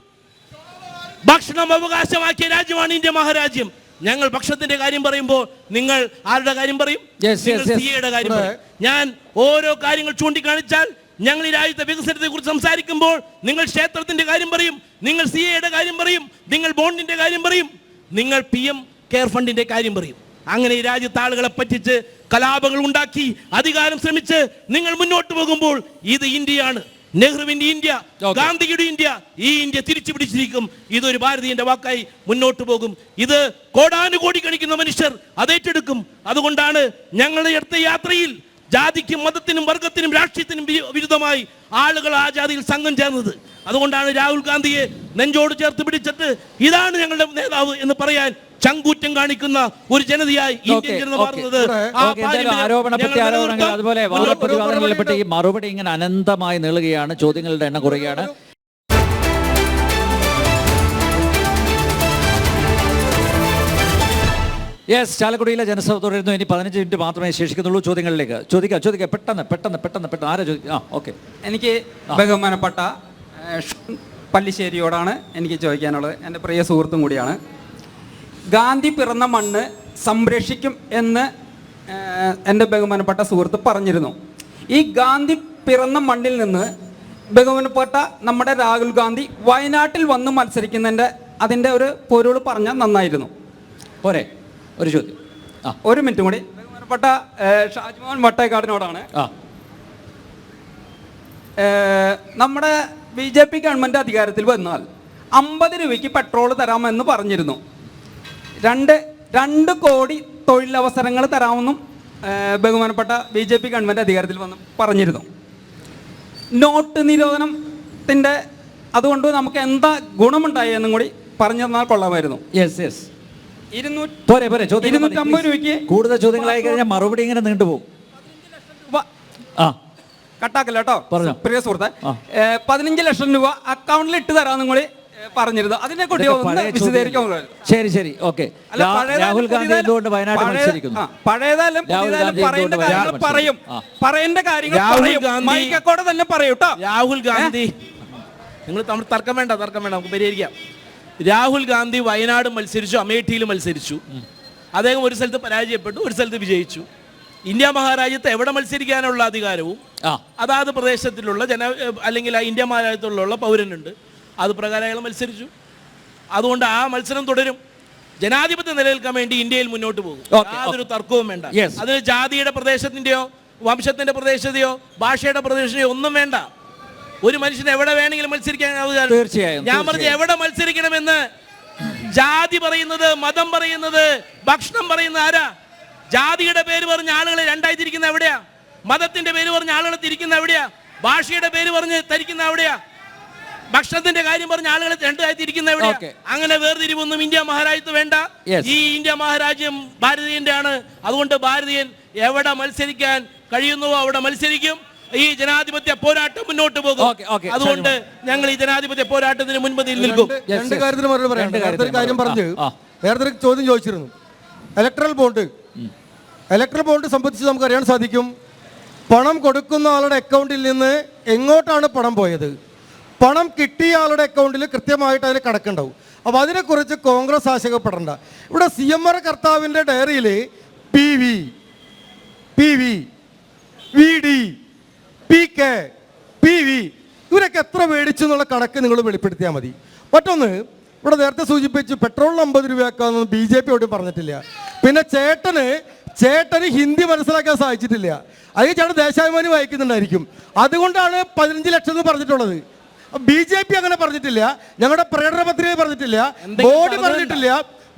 ഭക്ഷണം അവകാശമാക്കിയ രാജ്യമാണ് ഇന്ത്യ മഹാരാജ്യം. ഞങ്ങൾ ഭക്ഷണത്തിന്റെ കാര്യം പറയുമ്പോൾ നിങ്ങൾ ആരുടെ കാര്യം പറയും? CA-യുടെ കാര്യം പറയും. ഞാൻ ഓരോ കാര്യങ്ങൾ ചൂണ്ടിക്കാണിച്ചാൽ ഞങ്ങൾ ഈ രാജ്യത്തെ വികസനത്തെ കുറിച്ച് സംസാരിക്കുമ്പോൾ നിങ്ങൾ ക്ഷേത്രത്തിന്റെ കാര്യം പറയും, നിങ്ങൾ CA-യുടെ കാര്യം പറയും, നിങ്ങൾ ബോണ്ടിന്റെ കാര്യം പറയും, നിങ്ങൾ PM കെയർ ഫണ്ടിന്റെ കാര്യം പറയും. അങ്ങനെ ഈ രാജ്യത്തെ ആളുകളെ പറ്റിച്ച് കലാപങ്ങൾ ഉണ്ടാക്കി അധികാരം ശ്രമിച്ച് നിങ്ങൾ മുന്നോട്ട് പോകുമ്പോൾ ഇത് ഇന്ത്യയാണ്, നെഹ്റുവിന്റെ ഇന്ത്യ, ഗാന്ധിയുടെ ഇന്ത്യ. ഈ ഇന്ത്യ തിരിച്ചു പിടിച്ചിരിക്കും. ഇതൊരു ഭാരതീയന്റെ വാക്കായി മുന്നോട്ട് പോകും. ഇത് കോടാനുകോടി കണിക്കുന്ന മനുഷ്യർ അതേറ്റെടുക്കും. അതുകൊണ്ടാണ് ഞങ്ങളുടെ അടുത്ത യാത്രയിൽ ജാതിക്കും മതത്തിനും വർഗത്തിനും രാഷ്ട്രീയത്തിനും വിരുദ്ധമായി ആളുകൾ ആ ജാതിയിൽ സംഘം ചേർന്നത്. അതുകൊണ്ടാണ് രാഹുൽ ഗാന്ധിയെ നെഞ്ചോട് ചേർത്ത് പിടിച്ചിട്ട് ഇതാണ് ഞങ്ങളുടെ നേതാവ് എന്ന് പറയാൻ ചങ്കൂറ്റം കാണിക്കുന്ന ഒരു ജനതയായി ഇന്ത്യൻ ജനത മാറുന്നത്.
ആരോപണ പ്രത്യാരോപണങ്ങൾ, അതുപോലെ വാദപ്രതിവാദങ്ങളെ പറ്റി മറുപടി ഇങ്ങനെ അനന്തമായി നീളുകയാണ്, ചോദ്യങ്ങളുടെ എണ്ണം കുറയുകയാണ്. യെസ്, ചാലക്കുടിയിലെ ജനസഭ തുടരുന്നു. ഇനി 15 മിനിറ്റ് മാത്രമേ ശേഷിക്കുന്നുള്ളൂ. ചോദ്യങ്ങളിലേക്ക് ചോദിക്കാം. പെട്ടെന്ന് ആരാ ചോദിക്കുക? ഓക്കെ,
എനിക്ക് ബഹുമാനപ്പെട്ട പല്ലിശ്ശേരിയോടാണ് എനിക്ക് ചോദിക്കാനുള്ളത്. എൻ്റെ പ്രിയ സുഹൃത്തും കൂടിയാണ്. ഗാന്ധി പിറന്ന മണ്ണ് സംരക്ഷിക്കും എന്ന് എൻ്റെ ബഹുമാനപ്പെട്ട സുഹൃത്ത് പറഞ്ഞിരുന്നു. ഈ ഗാന്ധി പിറന്ന മണ്ണിൽ നിന്ന് ബഹുമാനപ്പെട്ട നമ്മുടെ രാഹുൽ ഗാന്ധി വയനാട്ടിൽ വന്ന് മത്സരിക്കുന്നതിൻ്റെ അതിൻ്റെ ഒരു പൊരുൾ പറഞ്ഞാൽ നന്നായിരുന്നു.
പോരെ? ഒരു ചോദ്യം,
ഒരു മിനിറ്റും കൂടി. ബഹുമാനപ്പെട്ട ഷാജ്മോഹൻ വട്ടേക്കാടിനോടാണ്. നമ്മുടെ BJP ഗവൺമെൻറ് അധികാരത്തിൽ വന്നാൽ 50 രൂപയ്ക്ക് പെട്രോൾ തരാമെന്ന് പറഞ്ഞിരുന്നു. 2 കോടി തൊഴിലവസരങ്ങൾ തരാമെന്നും ബഹുമാനപ്പെട്ട BJP ഗവൺമെൻറ് അധികാരത്തിൽ വന്ന് പറഞ്ഞിരുന്നു. നോട്ട് നിരോധനത്തിൻ്റെ അതുകൊണ്ട് നമുക്ക് എന്താ ഗുണമുണ്ടായി എന്നും കൂടി പറഞ്ഞു തന്നാൽ കൊള്ളാമായിരുന്നു.
പോരെ പോരെ ചോദ്യം
250 രൂപയ്ക്ക്
കൂടുതൽ ചോദ്യങ്ങളായി കഴിഞ്ഞാൽ മറുപടി ഇങ്ങനെ നീണ്ടുപോകും. ആ
കട്ടാക്കല്ല കേട്ടോ
പറഞ്ഞോ.
പ്രിയ സുഹൃത്തെ, 15 ലക്ഷം രൂപ അക്കൗണ്ടിൽ ഇട്ട് തരാൻ നിങ്ങൾ പറഞ്ഞിരുന്നു. അതിനെ കുറിച്ച്
ഇതൊക്കെ
ഒന്ന്
പഴയ
വിശദീകരിക്കാൻ
ശരി ശരി ഓക്കെ.
അല്ല, പഴയതായാലും
രാഹുൽ ഗാന്ധി
പുതിയതായാലും
എന്തുകൊണ്ട് വയനാട് മത്സരിക്കുന്നു?
പഴയതായാലും
രാഹുൽ
പുതിയതായാലും
ഗാന്ധി
പറയേണ്ട
എന്തുകൊണ്ട്
കാര്യങ്ങൾ
വയനാട്
പറയും. പറയേണ്ട കാര്യങ്ങൾ
രാഹുൽ
പറയും.
ഗാന്ധി-
മൈക്കക്കോടെ തന്നെ പറയൂ കേട്ടോ.
രാഹുൽ ഗാന്ധി, നിങ്ങൾ തമ്മിൽ തർക്കം വേണ്ട, നമുക്ക് പരിഹരിക്കാം. രാഹുൽ ഗാന്ധി വയനാട് മത്സരിച്ചു, അമേഠിയിൽ മത്സരിച്ചു. അദ്ദേഹം ഒരു സ്ഥലത്ത് പരാജയപ്പെട്ടു, ഒരു സ്ഥലത്ത് വിജയിച്ചു. ഇന്ത്യ മഹാരാജ്യത്ത് എവിടെ മത്സരിക്കാനുള്ള അധികാരവും അതാത് പ്രദേശത്തിലുള്ള അല്ലെങ്കിൽ ആ ഇന്ത്യ മഹാരാജ്യത്തിലുള്ള പൗരനുണ്ട്. അത് പ്രകാരം അയാൾ മത്സരിച്ചു. അതുകൊണ്ട് ആ മത്സരം തുടരും. ജനാധിപത്യം നിലനിൽക്കാൻ വേണ്ടി ഇന്ത്യയിൽ മുന്നോട്ട് പോകും. യാതൊരു തർക്കവും വേണ്ട. അത് ജാതിയുടെ പ്രദേശത്തിന്റെയോ വംശത്തിന്റെ പ്രദേശത്തെയോ ഭാഷയുടെ പ്രദേശത്തെയോ ഒന്നും വേണ്ട. ഒരു മനുഷ്യന് എവിടെ വേണമെങ്കിലും മത്സരിക്കാൻ
തീർച്ചയായും.
ഞാൻ പറഞ്ഞു എവിടെ മത്സരിക്കണമെന്ന്. ജാതി പറയുന്നത്, മതം പറയുന്നത്, ഭക്ഷണം പറയുന്നത് ആരാ? ജാതിയുടെ പേര് പറഞ്ഞ ആളുകളെ രണ്ടായി തിരിക്കുന്ന എവിടെയാ? മതത്തിന്റെ പേര് പറഞ്ഞ ആളുകളെ തിരിക്കുന്ന എവിടെയാ? ഭാഷയുടെ പേര് പറഞ്ഞ് തിരിക്കുന്ന എവിടെയാ? ഭക്ഷണത്തിന്റെ കാര്യം പറഞ്ഞ ആളുകളെ രണ്ടായി തിരിക്കുന്ന എവിടെയാ? അങ്ങനെ വേർതിരിവൊന്നും ഇന്ത്യ മഹാരാജ്യത്ത് വേണ്ട. ഈ ഇന്ത്യ മഹാരാജ്യം ഭാരതീയന്റെ ആണ്. അതുകൊണ്ട് ഭാരതീയൻ എവിടെ മത്സരിക്കാൻ കഴിയുന്നുവോ അവിടെ മത്സരിക്കും. ഈ ജനാധിപത്യ പോരാട്ടം മുന്നോട്ട് പോകും. അതുകൊണ്ട് ഞങ്ങൾ ഈ ജനാധിപത്യ പോരാട്ടത്തിന് മുൻപന്തിയിൽ നിൽക്കും.
രണ്ട് കാര്യത്തിന് മറുപടി പറയാം. നേരത്തെ ഒരു കാര്യം പറഞ്ഞ് നേരത്തെ ഒരു ചോദ്യം ചോദിച്ചിരുന്നു. ഇലക്ട്രൽ ബോണ്ട് സംബന്ധിച്ച് നമുക്ക് അറിയാൻ സാധിക്കും. പണം കൊടുക്കുന്ന ആളുടെ അക്കൗണ്ടിൽ നിന്ന് എങ്ങോട്ടാണ് പണം പോയത്, പണം കിട്ടിയ ആളുടെ അക്കൗണ്ടിൽ കൃത്യമായിട്ട് അതിന് കണക്കുണ്ടാവും. അപ്പോൾ അതിനെക്കുറിച്ച് കോൺഗ്രസ് ആശങ്കപ്പെടേണ്ട. ഇവിടെ CMR കർത്താവിൻ്റെ ഡയറിയിൽ PV, VD, PK, PV ഇവരൊക്കെ എത്ര മേടിച്ചു എന്നുള്ള കണക്ക് നിങ്ങൾ വെളിപ്പെടുത്തിയാൽ മതി. മറ്റൊന്ന്, ഇവിടെ നേരത്തെ സൂചിപ്പിച്ചു പെട്രോളിന് 50 രൂപയാക്കാമെന്ന് BJP ഒട്ടും പറഞ്ഞിട്ടില്ല. പിന്നെ ചേട്ടന് ഹിന്ദി മനസ്സിലാക്കാൻ സാധിച്ചിട്ടില്ല. അത് ചേട്ടൻ ദേശാഭിമാനി വായിക്കുന്നുണ്ടായിരിക്കും. അതുകൊണ്ടാണ് 15 ലക്ഷം എന്ന് പറഞ്ഞിട്ടുള്ളത്. BJP അങ്ങനെ പറഞ്ഞിട്ടില്ല, ഞങ്ങളുടെ പ്രകടന പത്രിക പറഞ്ഞിട്ടില്ല,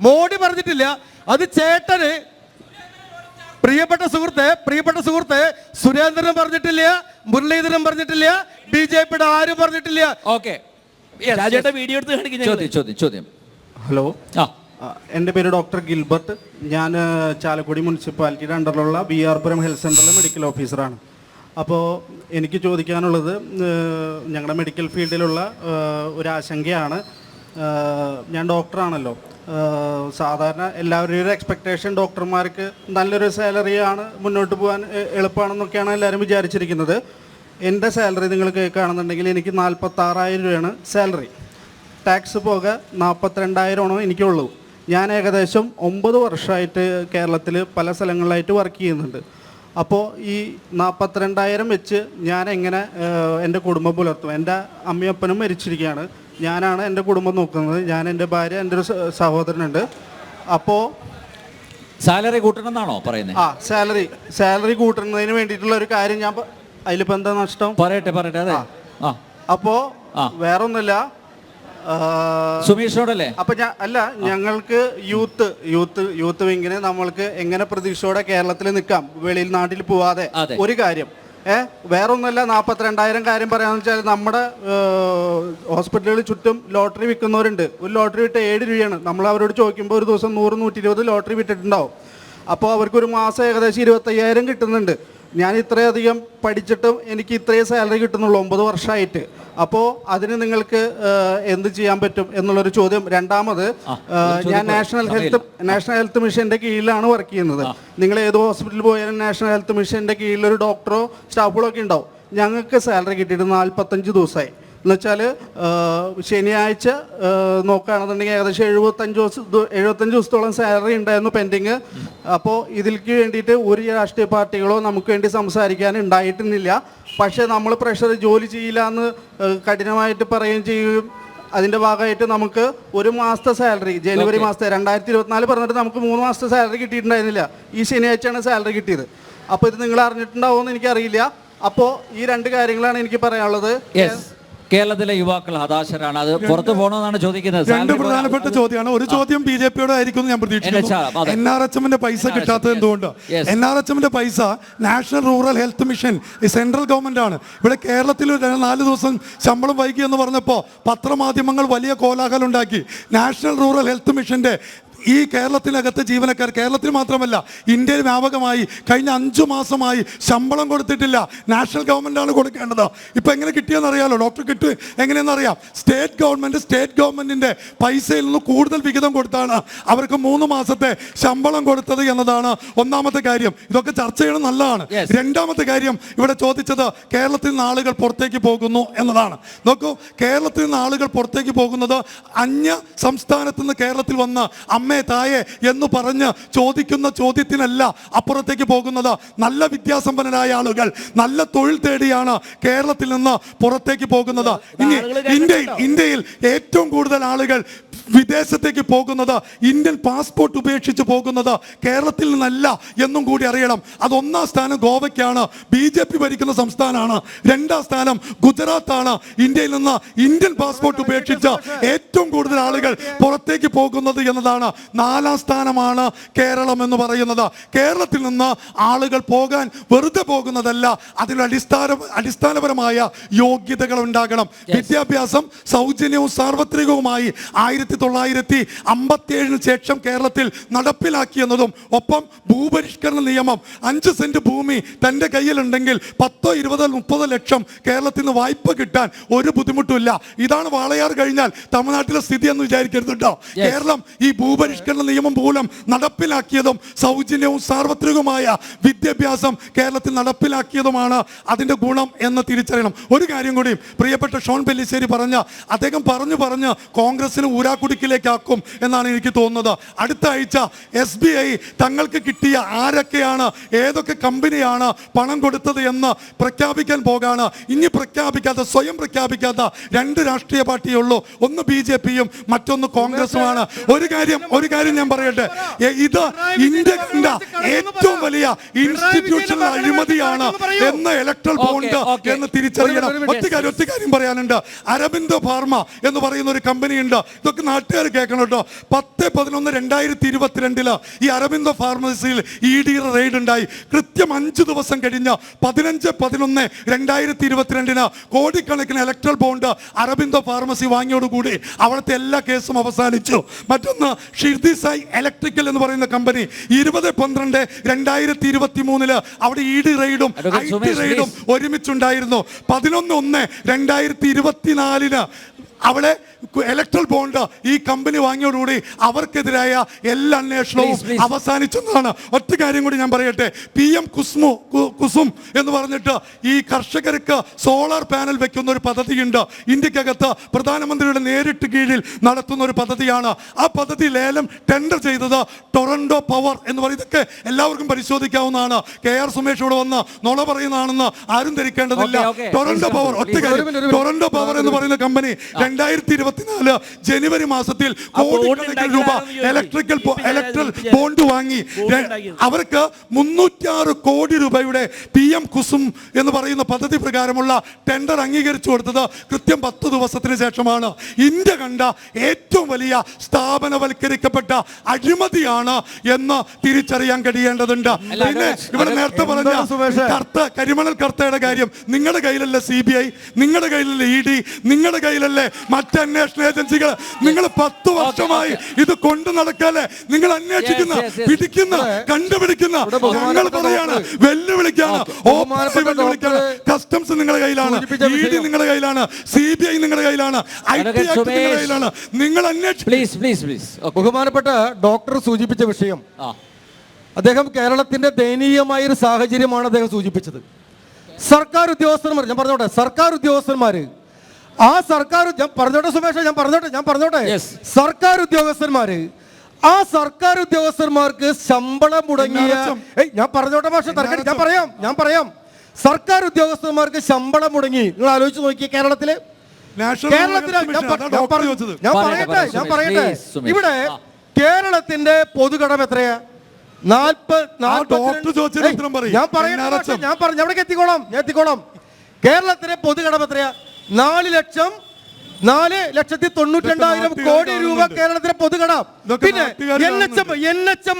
മോഡി പറഞ്ഞിട്ടില്ല. അത് ചേട്ടന് പ്രിയപ്പെട്ട സുഹൃത്തെ സുരേന്ദ്രനും പറഞ്ഞിട്ടില്ല, മുരളീധരനും പറഞ്ഞിട്ടില്ല, BJPയുടെ ആരും പറഞ്ഞിട്ടില്ല.
വീഡിയോ എടുത്ത്
ചോദ്യം.
ഹലോ, എൻ്റെ പേര് ഡോക്ടർ ഗിൽബർട്ട്. ഞാൻ ചാലക്കുടി മുനിസിപ്പാലിറ്റിയുടെ അണ്ടറിലുള്ള BR പുരം ഹെൽത്ത് സെൻ്ററിലെ മെഡിക്കൽ ഓഫീസറാണ്. അപ്പോൾ എനിക്ക് ചോദിക്കാനുള്ളത്, ഞങ്ങളുടെ മെഡിക്കൽ ഫീൽഡിലുള്ള ഒരു ആശങ്കയാണ്. ഞാൻ ഡോക്ടറാണല്ലോ. സാധാരണ എല്ലാവരുടെയും ഒരു എക്സ്പെക്റ്റേഷൻ ഡോക്ടർമാർക്ക് നല്ലൊരു സാലറിയാണ്, മുന്നോട്ട് പോകാൻ എളുപ്പമാണെന്നൊക്കെയാണ് എല്ലാവരും വിചാരിച്ചിരിക്കുന്നത്. എൻ്റെ സാലറി നിങ്ങൾ കേൾക്കുകയാണെന്നുണ്ടെങ്കിൽ എനിക്ക് 46,000 രൂപയാണ് സാലറി. ടാക്സ് പോകെ 42,000 എനിക്കുള്ളൂ. ഞാൻ ഏകദേശം 9 വർഷമായിട്ട് കേരളത്തിൽ പല സ്ഥലങ്ങളിലായിട്ട് വർക്ക് ചെയ്യുന്നുണ്ട്. അപ്പോൾ ഈ 42,000 വെച്ച് ഞാൻ എങ്ങനെ എൻ്റെ കുടുംബം പുലർത്തും? എൻ്റെ അമ്മയപ്പനും മരിച്ചിരിക്കുകയാണ്. ഞാനാണ് എൻ്റെ കുടുംബം നോക്കുന്നത്. ഞാൻ, എൻ്റെ ഭാര്യ, എൻ്റെ ഒരു സഹോദരനുണ്ട്. അപ്പോൾ
സാലറി കൂട്ടണം എന്നാണോ പറയുന്നത്?
സാലറി കൂട്ടുന്നതിന് വേണ്ടിയിട്ടുള്ള ഒരു കാര്യം ഞാൻ, അതിലിപ്പോൾ എന്താ നഷ്ടം?
പറയട്ടെ. അതെ.
അപ്പോൾ വേറൊന്നുമില്ല,
സുമേഷിനോടല്ലേ?
അപ്പൊ ഞങ്ങൾക്ക് യൂത്ത് വിങ്ങിന് നമ്മൾക്ക് എങ്ങനെ പ്രതീക്ഷയോടെ കേരളത്തിൽ നിൽക്കാം, വെളിയിൽ നാട്ടിൽ പോവാതെ? ഒരു കാര്യം വേറൊന്നുമല്ല, 42,000 കാര്യം പറയാന്ന് വെച്ചാൽ നമ്മുടെ ഹോസ്പിറ്റലുകളിൽ ചുറ്റും ലോട്ടറി വിൽക്കുന്നവരുണ്ട്. ഒരു ലോട്ടറി വിട്ട് 7 രൂപയാണ്. നമ്മൾ അവരോട് ചോദിക്കുമ്പോൾ ഒരു ദിവസം 100-120 ലോട്ടറി വിട്ടിട്ടുണ്ടാവും. അപ്പോൾ അവർക്കൊരു മാസം ഏകദേശം 25,000 കിട്ടുന്നുണ്ട്. ഞാൻ ഇത്രയധികം പഠിച്ചിട്ടും എനിക്ക് ഇത്രയും സാലറി കിട്ടുന്നുള്ളൂ 9 വർഷമായിട്ട്. അപ്പോൾ അതിന് നിങ്ങൾക്ക് എന്ത് ചെയ്യാൻ പറ്റും എന്നുള്ളൊരു ചോദ്യം. രണ്ടാമത്, ഞാൻ നാഷണൽ ഹെൽത്ത് മിഷന്റെ കീഴിലാണ് വർക്ക് ചെയ്യുന്നത്. നിങ്ങൾ ഏത് ഹോസ്പിറ്റലിൽ പോയാലും നാഷണൽ ഹെൽത്ത് മിഷന്റെ കീഴിൽ ഒരു ഡോക്ടറോ സ്റ്റാഫുകളോ ഒക്കെ ഉണ്ടാവും. ഞങ്ങൾക്ക് സാലറി കിട്ടിയിട്ട് 45 ദിവസമായി. എന്നുവെച്ചാൽ ശനിയാഴ്ച നോക്കുകയാണെന്നുണ്ടെങ്കിൽ ഏകദേശം 75 ദിവസത്തോളം സാലറി ഉണ്ടായിരുന്നു പെൻഡിങ്. അപ്പോൾ ഇതിലേക്ക് വേണ്ടിയിട്ട് ഒരു രാഷ്ട്രീയ പാർട്ടികളോ നമുക്ക് വേണ്ടി സംസാരിക്കാൻ ഉണ്ടായിരുന്നില്ല. പക്ഷേ നമ്മൾ പ്രഷർ ജോലി ചെയ്യില്ല എന്ന് കഠിനമായിട്ട് പറയുകയും ചെയ്യുകയും അതിൻ്റെ ഭാഗമായിട്ട് നമുക്ക് ഒരു മാസത്തെ സാലറി ജനുവരി മാസത്തെ 2024 പറഞ്ഞിട്ട് നമുക്ക് 3 മാസത്തെ സാലറി കിട്ടിയിട്ടുണ്ടായിരുന്നില്ല. ഈ ശനിയാഴ്ചയാണ് സാലറി കിട്ടിയത്. അപ്പോൾ ഇത് നിങ്ങൾ അറിഞ്ഞിട്ടുണ്ടാവുമെന്ന് എനിക്കറിയില്ല. അപ്പോൾ ഈ 2 കാര്യങ്ങളാണ് എനിക്ക് പറയാനുള്ളത്.
കേരളത്തിലെ യുവാക്കൾ ഹതാശരാണ്. അത് പുറത്തു പോകണമെന്നാണ് ചോദിക്കുന്നത്.
2 പ്രധാനപ്പെട്ട ചോദ്യമാണ്. ഒരു ചോദ്യം BJPയോട് ആയിരിക്കും ഞാൻ പ്രതീക്ഷിക്കുന്നു. NRHMന്റെ പൈസ കിട്ടാത്തത് എന്തുകൊണ്ട്? NRHMന്റെ പൈസ national rural health mission central government ആണ്. ഇവിടെ കേരളത്തിൽ 4 ദിവസം ശമ്പളം വൈകി എന്ന് പറഞ്ഞപ്പോൾ പത്രമാധ്യമങ്ങൾ വലിയ കോലാഹലം ഉണ്ടാക്കി. നാഷണൽ റൂറൽ ഹെൽത്ത് മിഷന്റെ ഈ കേരളത്തിനകത്ത് ജീവനക്കാർ, കേരളത്തിൽ മാത്രമല്ല ഇന്ത്യയിൽ വ്യാപകമായി കഴിഞ്ഞ 5 മാസമായി ശമ്പളം കൊടുത്തിട്ടില്ല. നാഷണൽ ഗവൺമെൻറ്റാണ് കൊടുക്കേണ്ടത്. ഇപ്പം എങ്ങനെ കിട്ടിയെന്നറിയാലോ, ഡോക്ടർ കിട്ടും എങ്ങനെയെന്നറിയാം. സ്റ്റേറ്റ് ഗവൺമെൻറ്റിൻ്റെ പൈസയിൽ നിന്ന് കൂടുതൽ വിഹിതം കൊടുത്താണ് അവർക്ക് 3 മാസത്തെ ശമ്പളം കൊടുത്തത് എന്നതാണ് ഒന്നാമത്തെ കാര്യം. ഇതൊക്കെ ചർച്ച ചെയ്യണം, നല്ലതാണ്. രണ്ടാമത്തെ കാര്യം ഇവിടെ ചോദിച്ചത് കേരളത്തിൽ നിന്ന് ആളുകൾ പുറത്തേക്ക് പോകുന്നു എന്നതാണ്. നോക്കൂ, കേരളത്തിൽ നിന്ന് ആളുകൾ പുറത്തേക്ക് പോകുന്നത് അന്യ സംസ്ഥാനത്ത് നിന്ന് കേരളത്തിൽ വന്ന് അമ്മേ തായെ എന്ന് പറഞ്ഞ് ചോദിക്കുന്ന ചോദ്യത്തിനല്ല അപ്പുറത്തേക്ക് പോകുന്നത്. നല്ല വിദ്യാസമ്പന്നരായ ആളുകൾ, നല്ല തൊഴിൽ തേടിയാണ് കേരളത്തിൽ നിന്ന് പുറത്തേക്ക് പോകുന്നത്. ഇനി ഇന്ത്യയിൽ ഏറ്റവും കൂടുതൽ ആളുകൾ വിദേശത്തേക്ക് പോകുന്നത്, ഇന്ത്യൻ പാസ്പോർട്ട് ഉപേക്ഷിച്ച് പോകുന്നത് കേരളത്തിൽ നിന്നല്ല എന്നും കൂടി അറിയണം. അത് 1-ാം സ്ഥാനം ഗോവയ്ക്കാണ്, BJP ഭരിക്കുന്ന സംസ്ഥാനമാണ്. 2-ാം സ്ഥാനം ഗുജറാത്താണ്. ഇന്ത്യയിൽ നിന്ന് ഇന്ത്യൻ പാസ്പോർട്ട് ഉപേക്ഷിച്ച് ഏറ്റവും കൂടുതൽ ആളുകൾ പുറത്തേക്ക് പോകുന്നത് എന്നതാണ്. 4-ാം സ്ഥാനമാണ് കേരളം എന്ന് പറയുന്നത്. കേരളത്തിൽ നിന്ന് ആളുകൾ പോകാൻ വെറുതെ പോകുന്നതല്ല, അതിനുള്ള അടിസ്ഥാനപരമായ യോഗ്യതകൾ ഉണ്ടാകണം. വിദ്യാഭ്യാസം സൗജന്യവും സാർവത്രികവുമായി 1957 ശേഷം കേരളത്തിൽ നടപ്പിലാക്കിയെന്നതും, ഒപ്പം ഭൂപരിഷ്കരണ നിയമം 5 സെന്റ് ഭൂമി തൻ്റെ കയ്യിലുണ്ടെങ്കിൽ 10, 20, 30 ലക്ഷം കേരളത്തിൽ നിന്ന് വായ്പ കിട്ടാൻ ഒരു ബുദ്ധിമുട്ടില്ല. ഇതാണ് വാളയാർ കഴിഞ്ഞാൽ തമിഴ്നാട്ടിലെ സ്ഥിതി എന്ന് വിചാരിക്കരുത് കേട്ടോ. കേരളം ഈ ഭൂപരിഷ്കരണ നിയമം മൂലം നടപ്പിലാക്കിയതും സൗജന്യവും സാർവത്രികവുമായ വിദ്യാഭ്യാസം കേരളത്തിൽ നടപ്പിലാക്കിയതുമാണ് അതിൻ്റെ ഗുണം എന്ന് തിരിച്ചറിയണം. ഒരു കാര്യം കൂടി പ്രിയപ്പെട്ട ഷോൺ പെല്ലിശ്ശേരി അദ്ദേഹം പറഞ്ഞു കോൺഗ്രസിന് ഊരാക്കുടുക്കിലേക്കാക്കും എന്നാണ് എനിക്ക് തോന്നുന്നത്. അടുത്ത ആഴ്ച SBI തങ്ങൾക്ക് കിട്ടിയ ആരൊക്കെയാണ്, ഏതൊക്കെ കമ്പനിയാണ് പണം കൊടുത്തത് എന്ന് പ്രഖ്യാപിക്കാൻ പോകാണ്. ഇനി സ്വയം പ്രഖ്യാപിക്കാത്ത 2 രാഷ്ട്രീയ പാർട്ടിയുള്ളൂ, ഒന്ന് BJPയും മറ്റൊന്ന് കോൺഗ്രസുമാണ്. ഒരു കാര്യം ഞാൻ പറയട്ടെ, ഇത് ഇന്ത്യ കണ്ട ഏറ്റവും വലിയ ഇൻസ്റ്റിറ്റ്യൂഷണൽ അഴിമതിയാണ് എന്ന് ഇലക്ട്രൽ ബോണ്ട് എന്ന് തിരിച്ചറിയണം. ഒറ്റ കാര്യം പറയാനുണ്ട്. അരബിന്ദോ ഫാർമ എന്ന് പറയുന്ന ഒരു കമ്പനി ഉണ്ട്. ഇതൊക്കെ നാട്ടുകാർ കേൾക്കണം കേട്ടോ. 10/11/2022 ഈ അരബിന്ദോ ഫാർമസിയിൽ ED റെയ്ഡ് ഉണ്ടായി. കൃത്യം 5 ദിവസം കഴിഞ്ഞ് 15/11/2022 കോടിക്കണക്കിന് ഇലക്ട്രൽ ബോണ്ട് അരബിന്ദോ ഫാർമസി വാങ്ങിയോടുകൂടി അവിടുത്തെ എല്ലാ കേസും അവസാനിച്ചു. മറ്റൊന്ന് ഷിർദി സായി ഇലക്ട്രിക്കൽ എന്ന് പറയുന്ന കമ്പനി 20/12/2023 അവിടെ ED റെയ്ഡും IT റെയ്ഡും ഒരുമിച്ചുണ്ടായിരുന്നു. 11/1/2024 അവിടെ ഇലക്ട്രൽ ബോണ്ട് ഈ കമ്പനി വാങ്ങിയോടുകൂടി അവർക്കെതിരായ എല്ലാ അന്വേഷണവും അവസാനിച്ചെന്നാണ്. ഒറ്റ കാര്യം കൂടി ഞാൻ പറയട്ടെ. PM കുസും എന്ന് പറഞ്ഞിട്ട് ഈ കർഷകർക്ക് സോളാർ പാനൽ വെക്കുന്ന ഒരു പദ്ധതിയുണ്ട്. ഇന്ത്യക്കകത്ത് പ്രധാനമന്ത്രിയുടെ നേരിട്ട് കീഴിൽ നടത്തുന്ന ഒരു പദ്ധതിയാണ്. ആ പദ്ധതി ലേലം ടെൻഡർ ചെയ്തത് ടൊറന്റോ പവർ എന്ന് പറയുന്നതൊക്കെ എല്ലാവർക്കും പരിശോധിക്കാവുന്നതാണ്. KR സുമേഷ് ഇവിടെ വന്ന് നുണ പറയുന്നതാണെന്ന് ആരും ധരിക്കേണ്ടതില്ല. ടൊറന്റോ പവർ, ഒറ്റ കാര്യം, ടൊറന്റോ പവർ എന്ന് പറയുന്ന കമ്പനി 2024 ജനുവരി മാസത്തിൽ കോടിക്കണക്കിന് രൂപ ഇലക്ട്രൽ ബോണ്ട് വാങ്ങി. അവർക്ക് 306 കോടി രൂപയുടെ PM കുസും എന്ന് പറയുന്ന പദ്ധതി പ്രകാരമുള്ള ടെൻഡർ അംഗീകരിച്ചു കൊടുത്തത് കൃത്യം 10 ദിവസത്തിന് ശേഷമാണ്. ഇന്ത്യ കണ്ട ഏറ്റവും വലിയ സ്ഥാപനവൽക്കരിക്കപ്പെട്ട അഴിമതിയാണ് എന്ന് തിരിച്ചറിയാൻ കഴിയേണ്ടതുണ്ട്. പിന്നെ ഇവിടെ നേരത്തെ പറഞ്ഞ കരിമണൽ കർത്തയുടെ കാര്യം, നിങ്ങളുടെ കയ്യിലല്ലേ CBI, നിങ്ങളുടെ കയ്യിലല്ലേ ED, നിങ്ങളുടെ കയ്യിലല്ലേ മറ്റ് അന്വേഷണ ഏജൻസികൾ? നിങ്ങൾ 10 വർഷമായി ഇത് കൊണ്ടു നടക്കാല്ലേ? നിങ്ങൾ അന്വേഷിക്കുന്ന, പിടിക്കുന്ന, കണ്ടുപിടിക്കുന്ന, ഞങ്ങൾ പറയാണ്, വെല്ലുവിളിക്കാണ്, കസ്റ്റംസ് നിങ്ങളുടെ കയ്യിലാണ്, ED നിങ്ങളുടെ കയ്യിലാണ്, CBI നിങ്ങളുടെ കയ്യിലാണ്, IT നിങ്ങളുടെ കയ്യിലാണ്. നിങ്ങൾ
ബഹുമാനപ്പെട്ട ഡോക്ടർ സൂചിപ്പിച്ച വിഷയം, അദ്ദേഹം കേരളത്തിന്റെ ദയനീയമായ ഒരു സാഹചര്യമാണ് അദ്ദേഹം സൂചിപ്പിച്ചത്. സർക്കാർ ഉദ്യോഗസ്ഥന്മാർ, ഞാൻ പറഞ്ഞോട്ടെ, സർക്കാർ ഉദ്യോഗസ്ഥന്മാര്, സുമേഷ്, ഞാൻ പറഞ്ഞോട്ടെ, സർക്കാർ ഉദ്യോഗസ്ഥന്മാര്, ആ സർക്കാർ ഉദ്യോഗസ്ഥന്മാർക്ക് ശമ്പളം മുടങ്ങിയ, ഞാൻ പറഞ്ഞോട്ടെ പക്ഷെ ഞാൻ പറയാം, സർക്കാർ ഉദ്യോഗസ്ഥന്മാർക്ക് ശമ്പളം മുടങ്ങി. നിങ്ങൾ ആലോചിച്ച് നോക്കിയേ, കേരളത്തില് ഞാൻ പറയട്ടെ ഇവിടെ കേരളത്തിന്റെ പൊതുകടം എത്രയാ? 40. ഞാൻ എത്തിക്കോളാം. കേരളത്തിലെ പൊതുകടം എത്രയാ? 4,00,000 4,92,000 കോടി രൂപ കേരളത്തിലെ പൊതുകടം. പിന്നെ NHM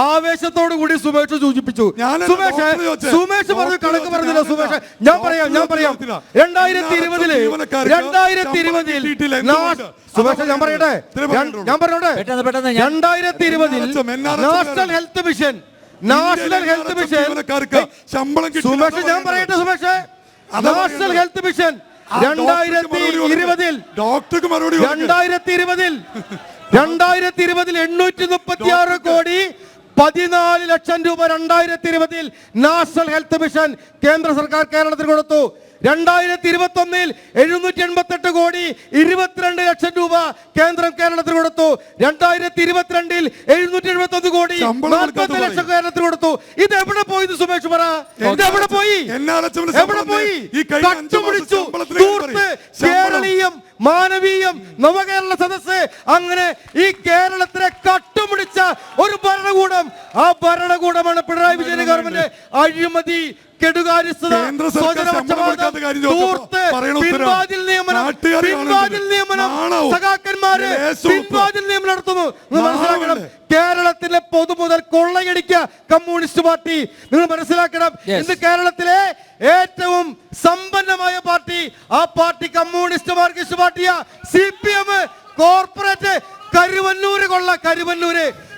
ആവേശത്തോടു കൂടി സുമേഷ് സൂചിപ്പിച്ചു. സുമേഷ് പറഞ്ഞു, കണക്ക് പറഞ്ഞില്ല സുമേഷ്. ഞാൻ പറയാം 2020 സുമേഷ് ഞാൻ പറയട്ടെ 2020 നാഷണൽ ഹെൽത്ത് മിഷൻ സുമേഷ് ഞാൻ പറയട്ടെ സുമേഷ് നാഷണൽ ഹെൽത്ത് മിഷൻ 2020 836 കോടി 14 ലക്ഷം രൂപ 2020 നാഷണൽ ഹെൽത്ത് മിഷൻ കേന്ദ്ര സർക്കാർ കേരളത്തിന് കൊടുത്തു. 2021 788 കോടി 22 ലക്ഷം രൂപ കേന്ദ്രം കേരളത്തിന് കൊടുത്തു. 2022 771 കോടി 40 ലക്ഷം കേരളത്തിന് കൊടുത്തു. ഇത് എവിടെ പോയി സുമേഷ് പറ? ഇത് എവിടെ പോയി? കട്ടുപിടിച്ചു കേരളീയം മാനവീയം നവകേരള സദസ്സ്, അങ്ങനെ ഈ കേരളത്തിലെ കട്ടുപിടിച്ച ഒരു ഭരണകൂടം. ആ ഭരണകൂടമാണ് പിണറായി വിജയൻ ഗവൺമെന്റ്. അഴിമതി, കെടുകാര്യസ്ഥത, സഖാക്കന്മാര് പിൻവാതിൽ നിയമനം നടത്തുന്നു. മനസ്സിലാക്കണം, കേരളത്തിലെ പൊതുമുതൽ കൊള്ളയടിക്കുക കമ്മ്യൂണിസ്റ്റ് പാർട്ടി. നിങ്ങൾ മനസ്സിലാക്കണം, ഇന്ന് കേരളത്തിലെ ഏറ്റവും സമ്പന്നമായ പാർട്ടി, ആ പാർട്ടി കമ്മ്യൂണിസ്റ്റ് മാർക്സിസ്റ്റ് പാർട്ടിയാ. CPM കോർപ്പറേറ്റ് കരുവന്നൂര് കൊള്ള,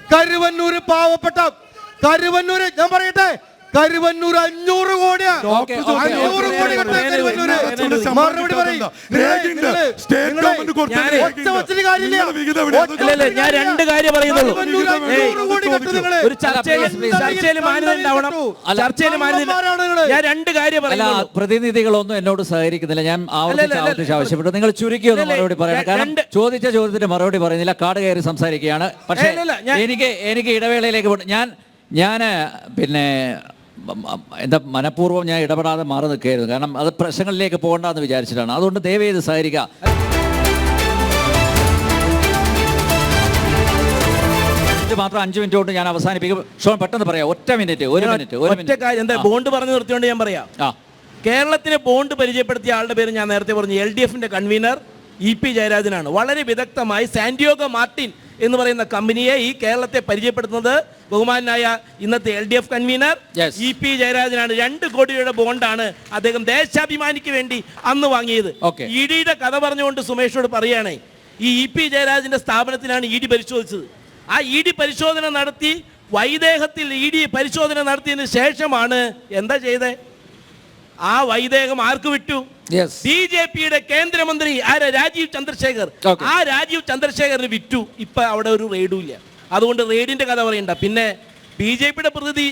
കരുവന്നൂര് പാവപ്പെട്ട കരുവന്നൂര്, ഞാൻ പറയട്ടെ, കരുവന്നൂർ 500 കോടിയാ. 500 കോടി മറുപടി പറയും.
ഞാൻ രണ്ട് കാര്യം പറയുന്നുള്ളൂ. ഒരു ചർച്ചയിൽ ഞാൻ രണ്ട് കാര്യം പറയുന്നു.
പ്രതിനിധികളൊന്നും എന്നോട് സഹകരിക്കുന്നില്ല. ഞാൻ ആവർത്തിച്ച് ആവശ്യപ്പെട്ടു, നിങ്ങൾ ചുരുക്കിയൊന്ന് മറുപടി പറയണം. കാരണം ചോദിച്ച ചോദ്യത്തിന് മറുപടി പറയുന്നില്ല, കാട് കയറി സംസാരിക്കുകയാണ്. പക്ഷേ എനിക്ക് ഇടവേളയിലേക്ക് ഞാൻ പിന്നെ എന്താ മനഃപൂർവ്വം ഞാൻ ഇടപെടാതെ മാറി നിൽക്കുകയായിരുന്നു. കാരണം അത് പ്രശ്നങ്ങളിലേക്ക് പോകണ്ടെന്ന് വിചാരിച്ചിട്ടാണ്. അതുകൊണ്ട് ദയവേത് സഹകരിക്കുക. ഇത് മാത്രം 5 മിനിറ്റ് കൊണ്ട് ഞാൻ അവസാനിപ്പിക്കും. ഷോൺ പെട്ടെന്ന് പറയാം. ഒറ്റ മിനിറ്റ്.
എന്താ ബോണ്ട് പറഞ്ഞു നിർത്തിയോണ്ട് ഞാൻ പറയാം. കേരളത്തിന് ബോണ്ട് പരിചയപ്പെടുത്തിയ ആളുടെ പേര് ഞാൻ നേരത്തെ പറഞ്ഞു. LDF-ന്റെ കൺവീനർ EP ജയരാജനാണ്. വളരെ വിദഗ്ധമായി സാന്റിയാഗോ മാർട്ടിൻ എന്ന് പറയുന്ന കമ്പനിയെ ഈ കേരളത്തെ പരിചയപ്പെടുത്തുന്നത് ബഹുമാനായ ഇന്നത്തെ LDF കൺവീനർ EP ജയരാജനാണ്. 2 കോടിയുടെ ബോണ്ടാണ് അദ്ദേഹം ദേശാഭിമാനിക്ക് വേണ്ടി അന്ന് വാങ്ങിയത്. ED-യുടെ കഥ പറഞ്ഞുകൊണ്ട് സുമേഷോട് പറയുകയാണേ, ഈ EP ജയരാജന്റെ സ്ഥാപനത്തിലാണ് ED പരിശോധിച്ചത്. ആ ED പരിശോധന നടത്തി വൈദേഹത്തിൽ ED പരിശോധന നടത്തിയതിന് ശേഷമാണ് എന്താ ചെയ്തേ? ആ വൈദേഹം ആർക്ക് വിട്ടു? BJP-യുടെ കേന്ദ്രമന്ത്രി രാജീവ് ചന്ദ്രശേഖർ. ആ രാജീവ് ചന്ദ്രശേഖറിന് വിറ്റു. ഇപ്പൊ അവിടെ ഒരു റെയ്ഡും ഇല്ല. അതുകൊണ്ട് റെയ്ഡിന്റെ കഥ പറയണ്ട. പിന്നെ BJP-യുടെ പ്രതിനിധി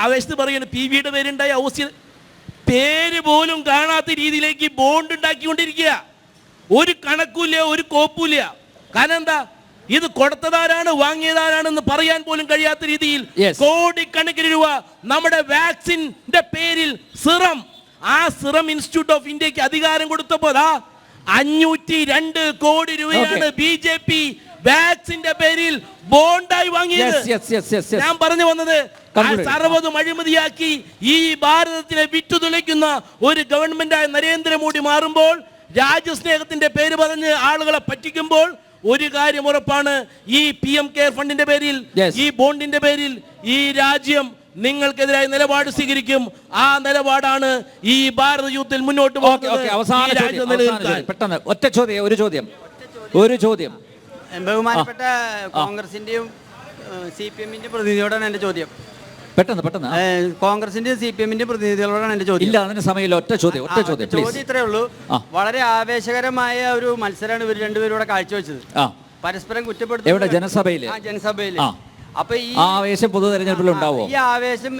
ആവേശത്ത് പറയുന്നത് PV-യുടെ പേരുണ്ടായ ഹൗസിൽ പേര് പോലും കാണാത്ത രീതിയിലേക്ക് ബോണ്ട് ഉണ്ടാക്കിക്കൊണ്ടിരിക്കുക. ഒരു കണക്കൂല്ല, ഒരു കോപ്പൂല്ല. കാരണം എന്താ? ഇത് കൊടുത്തതാരാണ്, വാങ്ങിയതാരാണെന്ന് പറയാൻ പോലും കഴിയാത്ത രീതിയിൽ കോടിക്കണക്കിന് രൂപ നമ്മുടെ വാക്സിന്റെ പേരിൽ ആ സിറം ഇൻസ്റ്റിറ്റ്യൂട്ട് ഓഫ് ഇന്ത്യക്ക് അധികാരം കൊടുത്തപ്പോൾ 502 കോടി രൂപയാണ് BJP വാക്സിന്റെ പേരിൽ ബോണ്ടായി വാങ്ങിയത്. ഞാൻ പറഞ്ഞു വന്നത്, സർവ്വതും അഴിമതിയാക്കി ഈ ഭാരതത്തിനെ വിറ്റുതുലയ്ക്കുന്ന ഒരു ഗവൺമെന്റായ നരേന്ദ്രമോദി മാറുമ്പോൾ, രാജ്യസ്നേഹത്തിന്റെ പേര് പറഞ്ഞ് ആളുകളെ പറ്റിക്കുമ്പോൾ ഒരു കാര്യം ഉറപ്പാണ്, ഈ PM കെയർ ഫണ്ടിന്റെ പേരിൽ, ഈ ബോണ്ടിന്റെ പേരിൽ ഈ രാജ്യം നിങ്ങൾക്കെതിരായി നിലപാട് സ്വീകരിക്കും. ആ നിലപാടാണ് ഈ ഭാരത യൂത്തിൽ മുന്നോട്ട് പോകുന്നത്.
പെട്ടെന്ന് ഒരു ചോദ്യം
ബഹുമാനപ്പെട്ട കോൺഗ്രസിന്റെയും CPM-ന്റെയും പ്രതിനിധിയോടാണ് എന്റെ ചോദ്യം.
പെട്ടെന്ന്
കോൺഗ്രസിന്റെ CPM-ന്റെ പ്രതിനിധികളോടാണ് എന്റെ ചോദ്യം.
ഇല്ല, അതിന് സമയമില്ല. ഒറ്റ ചോദ്യം
ഇത്രേ ഉള്ളൂ. വളരെ ആവേശകരമായ ഒരു മത്സരമാണ് ഇവർ രണ്ടുപേരും കാഴ്ചവെച്ചത്. പരസ്പരം കുറ്റപ്പെടുത്തുന്നത് ജനസഭയില്. അപ്പൊ ഈ ആവേശം പൊതു തെരഞ്ഞെടുപ്പിൽ ഉണ്ടാവോ? ഈ ആവേശം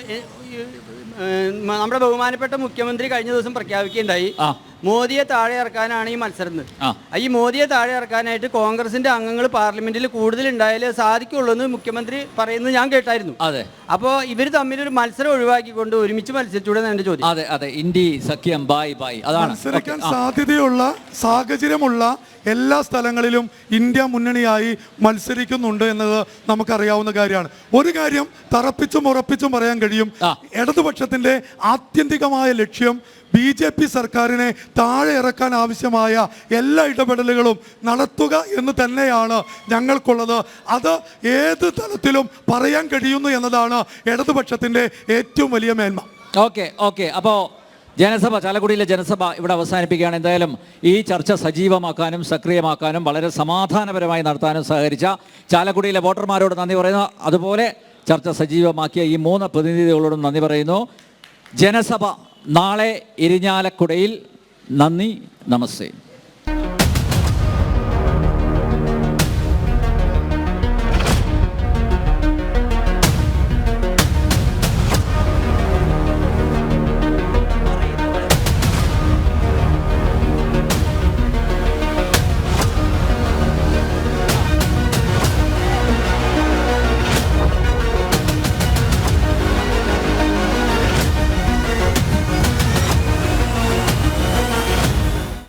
നമ്മുടെ ബഹുമാനപ്പെട്ട മുഖ്യമന്ത്രി കഴിഞ്ഞ ദിവസം പ്രഖ്യാപിക്കുകയുണ്ടായി, മോദിയെ താഴെ ഇറക്കാനാണ് ഈ മത്സരം. ഈ മോദിയെ താഴെ ഇറക്കാനായിട്ട് കോൺഗ്രസിന്റെ അംഗങ്ങൾ പാർലമെന്റിൽ കൂടുതൽ ഉണ്ടായാലേ സാധിക്കുള്ളൂ എന്ന് മുഖ്യമന്ത്രി പറയുന്നത് ഞാൻ കേട്ടായിരുന്നു. അപ്പോ ഇവർ തമ്മിലൊരു മത്സരം ഒഴിവാക്കിക്കൊണ്ട് ഒരുമിച്ച് മത്സരിച്ചൂടെ എന്റെ ചോദ്യം.
അതെ, ഇന്ത്യ സഖ്യം അതാണ്
മത്സരിക്കാൻ സാധ്യതയുള്ള സാഹചര്യമുള്ള എല്ലാ സ്ഥലങ്ങളിലും ഇന്ത്യ മുന്നണിയായി മത്സരിക്കുന്നുണ്ട് എന്നത് നമുക്കറിയാവുന്ന കാര്യമാണ്. ഒരു കാര്യം തറപ്പിച്ചും ഉറപ്പിച്ചും പറയാൻ കഴിയും, ഇടതുപക്ഷത്തിന്റെ ആത്യന്തികമായ ലക്ഷ്യം BJP സർക്കാരിനെ താഴെ ഇറക്കാൻ ആവശ്യമായ എല്ലാ ഇടപെടലുകളും നടത്തുക എന്ന് തന്നെയാണ് ഞങ്ങൾക്കുള്ളത്. അത് ഏത് തലത്തിലും പറയാൻ കഴിയുന്നു എന്നതാണ് ഇടതുപക്ഷത്തിൻ്റെ ഏറ്റവും വലിയ മേന്മ.
ഓക്കെ അപ്പോൾ ജനസഭ, ചാലക്കുടിയിലെ ജനസഭ ഇവിടെ അവസാനിപ്പിക്കുകയാണ്. എന്തായാലും ഈ ചർച്ച സജീവമാക്കാനും സക്രിയമാക്കാനും വളരെ സമാധാനപരമായി നടത്താനും സഹകരിച്ച ചാലക്കുടിയിലെ വോട്ടർമാരോട് നന്ദി പറയുന്നു. അതുപോലെ ചർച്ച സജീവമാക്കിയ ഈ 3 പ്രതിനിധികളോടും നന്ദി പറയുന്നു. ജനസഭ നാളെ ഇരിഞ്ഞാലക്കുടയിൽ. നന്ദി, നമസ്തേ.